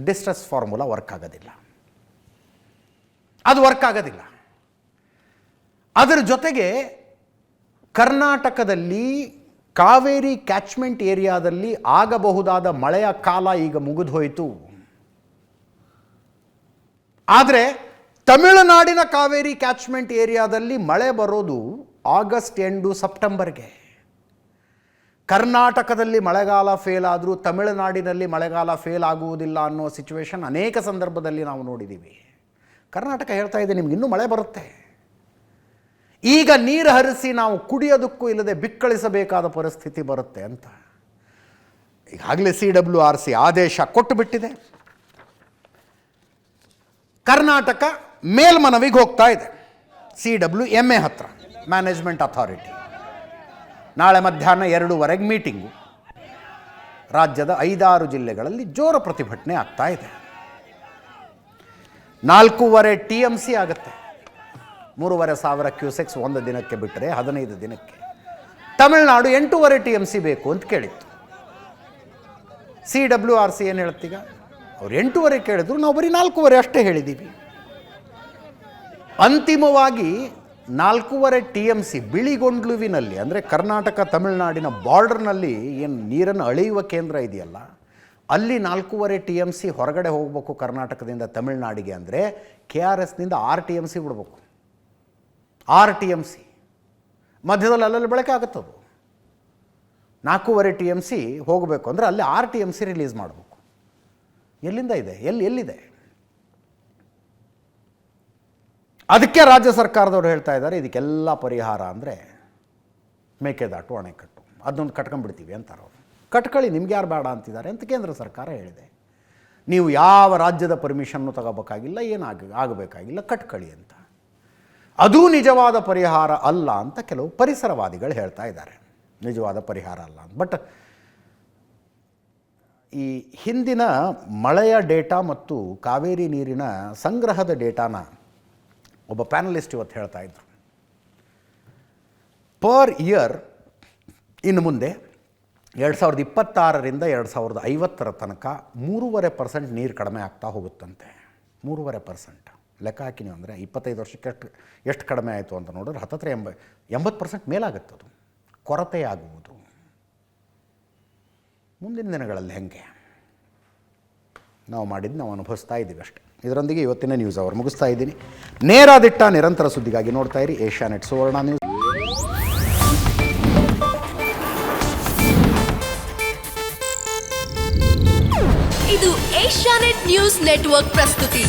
ಡಿಸ್ಟ್ರೆಸ್ ಫಾರ್ಮುಲಾ ವರ್ಕ್ ಆಗೋದಿಲ್ಲ. ಅದು ವರ್ಕ್ ಆಗೋದಿಲ್ಲ. ಅದರ ಜೊತೆಗೆ ಕರ್ನಾಟಕದಲ್ಲಿ ಕಾವೇರಿ ಕ್ಯಾಚ್ಮೆಂಟ್ ಏರಿಯಾದಲ್ಲಿ ಆಗಬಹುದಾದ ಮಳೆಯ ಕಾಲ ಈಗ ಮುಗಿದು ಹೋಯಿತು. ಆದರೆ ತಮಿಳುನಾಡಿನ ಕಾವೇರಿ ಕ್ಯಾಚ್ಮೆಂಟ್ ಏರಿಯಾದಲ್ಲಿ ಮಳೆ ಬರೋದು ಆಗಸ್ಟ್ ಎಂಡು ಸೆಪ್ಟೆಂಬರ್ಗೆ. ಕರ್ನಾಟಕದಲ್ಲಿ ಮಳೆಗಾಲ ಫೇಲ್ ಆದರೂ ತಮಿಳುನಾಡಿನಲ್ಲಿ ಮಳೆಗಾಲ ಫೇಲ್ ಆಗುವುದಿಲ್ಲ ಅನ್ನೋ ಸಿಚುವೇಶನ್ ಅನೇಕ ಸಂದರ್ಭದಲ್ಲಿ ನಾವು ನೋಡಿದ್ದೀವಿ. ಕರ್ನಾಟಕ ಹೇಳ್ತಾ ಇದೆ ನಿಮ್ಗೆ ಇನ್ನೂ ಮಳೆ ಬರುತ್ತೆ. ಈಗ ನೀರು ಹರಿಸಿ ನಾವು ಕುಡಿಯೋದಕ್ಕೂ ಇಲ್ಲದೆ ಬಿಕ್ಕಳಿಸಬೇಕಾದ ಪರಿಸ್ಥಿತಿ ಬರುತ್ತೆ ಅಂತ ಈಗಾಗಲೇ CWRC ಆದೇಶ ಕೊಟ್ಟು ಬಿಟ್ಟಿದೆ. ಕರ್ನಾಟಕ ಮೇಲ್ಮನವಿಗೆ ಹೋಗ್ತಾ ಇದೆ CWMA ಹತ್ರ, ಮ್ಯಾನೇಜ್ಮೆಂಟ್ ಅಥಾರಿಟಿ. ನಾಳೆ ಮಧ್ಯಾಹ್ನ 2:30 ಮೀಟಿಂಗು. ರಾಜ್ಯದ 5-6 ಜಿಲ್ಲೆಗಳಲ್ಲಿ ಜೋರ ಪ್ರತಿಭಟನೆ ಆಗ್ತಾ ಇದೆ. 4.5 TMC ಆಗುತ್ತೆ. 3,500 ಕ್ಯೂಸೆಕ್ಸ್ ಒಂದು ದಿನಕ್ಕೆ ಬಿಟ್ಟರೆ 15 ದಿನಕ್ಕೆ. ತಮಿಳುನಾಡು 8.5 TMC ಬೇಕು ಅಂತ ಕೇಳಿತ್ತು. CWRC ಏನು ಹೇಳ್ತೀಗ? ಅವ್ರು 8.5 ಕೇಳಿದ್ರು, ನಾವು ಬರೀ 4.5 ಅಷ್ಟೇ ಹೇಳಿದ್ದೀವಿ. ಅಂತಿಮವಾಗಿ 4.5 TMC ಬಿಳಿಗೊಂಡ್ಲುವಿನಲ್ಲಿ, ಅಂದರೆ ಕರ್ನಾಟಕ ತಮಿಳುನಾಡಿನ ಬಾರ್ಡರ್ನಲ್ಲಿ ಏನು ನೀರನ್ನು ಅಳೆಯುವ ಕೇಂದ್ರ ಇದೆಯಲ್ಲ, ಅಲ್ಲಿ 4.5 TMC ಹೊರಗಡೆ ಹೋಗಬೇಕು ಕರ್ನಾಟಕದಿಂದ ತಮಿಳುನಾಡಿಗೆ. ಅಂದರೆ KRSನಿಂದ 6 TMC ಬಿಡಬೇಕು. 6 TMC ಮಧ್ಯದಲ್ಲಿ ಅಲ್ಲಲ್ಲಿ ಬಳಕೆ ಆಗುತ್ತದು. 4.5 TMC ಹೋಗಬೇಕು ಅಂದರೆ ಅಲ್ಲಿ 6 TMC ರಿಲೀಸ್ ಮಾಡಬೇಕು. ಎಲ್ಲಿಂದ ಇದೆ? ಎಲ್ಲಿದೆ? ಅದಕ್ಕೆ ರಾಜ್ಯ ಸರ್ಕಾರದವರು ಹೇಳ್ತಾ ಇದ್ದಾರೆ ಇದಕ್ಕೆಲ್ಲ ಪರಿಹಾರ ಅಂದರೆ ಮೇಕೆದಾಟು ಅಣೆಕಟ್ಟು, ಅದನ್ನೊಂದು ಕಟ್ಕೊಂಡ್ಬಿಡ್ತೀವಿ ಅಂತಾರೆ ಅವರು. ಕಟ್ಕೊಳ್ಳಿ, ನಿಮ್ಗೆ ಯಾರು ಬೇಡ ಅಂತಿದ್ದಾರೆ ಅಂತ ಕೇಂದ್ರ ಸರ್ಕಾರ ಹೇಳಿದೆ. ನೀವು ಯಾವ ರಾಜ್ಯದ ಪರ್ಮಿಷನ್ನು ತಗೋಬೇಕಾಗಿಲ್ಲ, ಆಗಬೇಕಾಗಿಲ್ಲ, ಕಟ್ಕೊಳ್ಳಿ ಅಂತ. ಅದೂ ನಿಜವಾದ ಪರಿಹಾರ ಅಲ್ಲ ಅಂತ ಕೆಲವು ಪರಿಸರವಾದಿಗಳು ಹೇಳ್ತಾ ಇದ್ದಾರೆ. ನಿಜವಾದ ಪರಿಹಾರ ಅಲ್ಲ ಅಂತ. ಬಟ್ ಈ ಹಿಂದಿನ ಮಳೆಯ ಡೇಟಾ ಮತ್ತು ಕಾವೇರಿ ನೀರಿನ ಸಂಗ್ರಹದ ಡೇಟಾನ ಒಬ್ಬ ಪ್ಯಾನಲಿಸ್ಟ್ ಇವತ್ತು ಹೇಳ್ತಾ ಇದ್ರು. ಪರ್ ಇಯರ್ ಇನ್ನು ಮುಂದೆ 2026ರಿಂದ 2050 ತನಕ 3.5% ನೀರು ಕಡಿಮೆ ಆಗ್ತಾ ಹೋಗುತ್ತಂತೆ. 3.5% ಲೆಕ್ಕ ಹಾಕಿ ನೀವು ಅಂದರೆ 25 ವರ್ಷಕ್ಕೆ ಎಷ್ಟು ಕಡಿಮೆ ಆಯಿತು ಅಂತ ನೋಡಿದ್ರೆ ಹತ್ತತ್ರ 80% ಮೇಲಾಗುತ್ತದು. ಕೊರತೆಯಾಗುವುದು ಮುಂದಿನ ದಿನಗಳಲ್ಲಿ ಹೆಂಗೆ ನಾವು ಮಾಡಿದ್ದು ನಾವು ಅನುಭವಿಸ್ತಾ ಇದ್ದೀವಿ ಅಷ್ಟೇ. ಇದರೊಂದಿಗೆ ಇವತ್ತಿನ ನ್ಯೂಸ್ ಅವರ್ ಮುಗಿಸ್ತಾ ಇದ್ದೀನಿ. ನೇರ ದಿಟ್ಟ ನಿರಂತರ ಸುದ್ದಿಗಾಗಿ ನೋಡ್ತಾ ಇರಿ ಏಷ್ಯಾನೆಟ್ ಸುವರ್ಣ ನ್ಯೂಸ್. ಇದು ಏಷ್ಯಾನೆಟ್ ನ್ಯೂಸ್ ನೆಟ್ವರ್ಕ್ ಪ್ರಸ್ತುತಿ.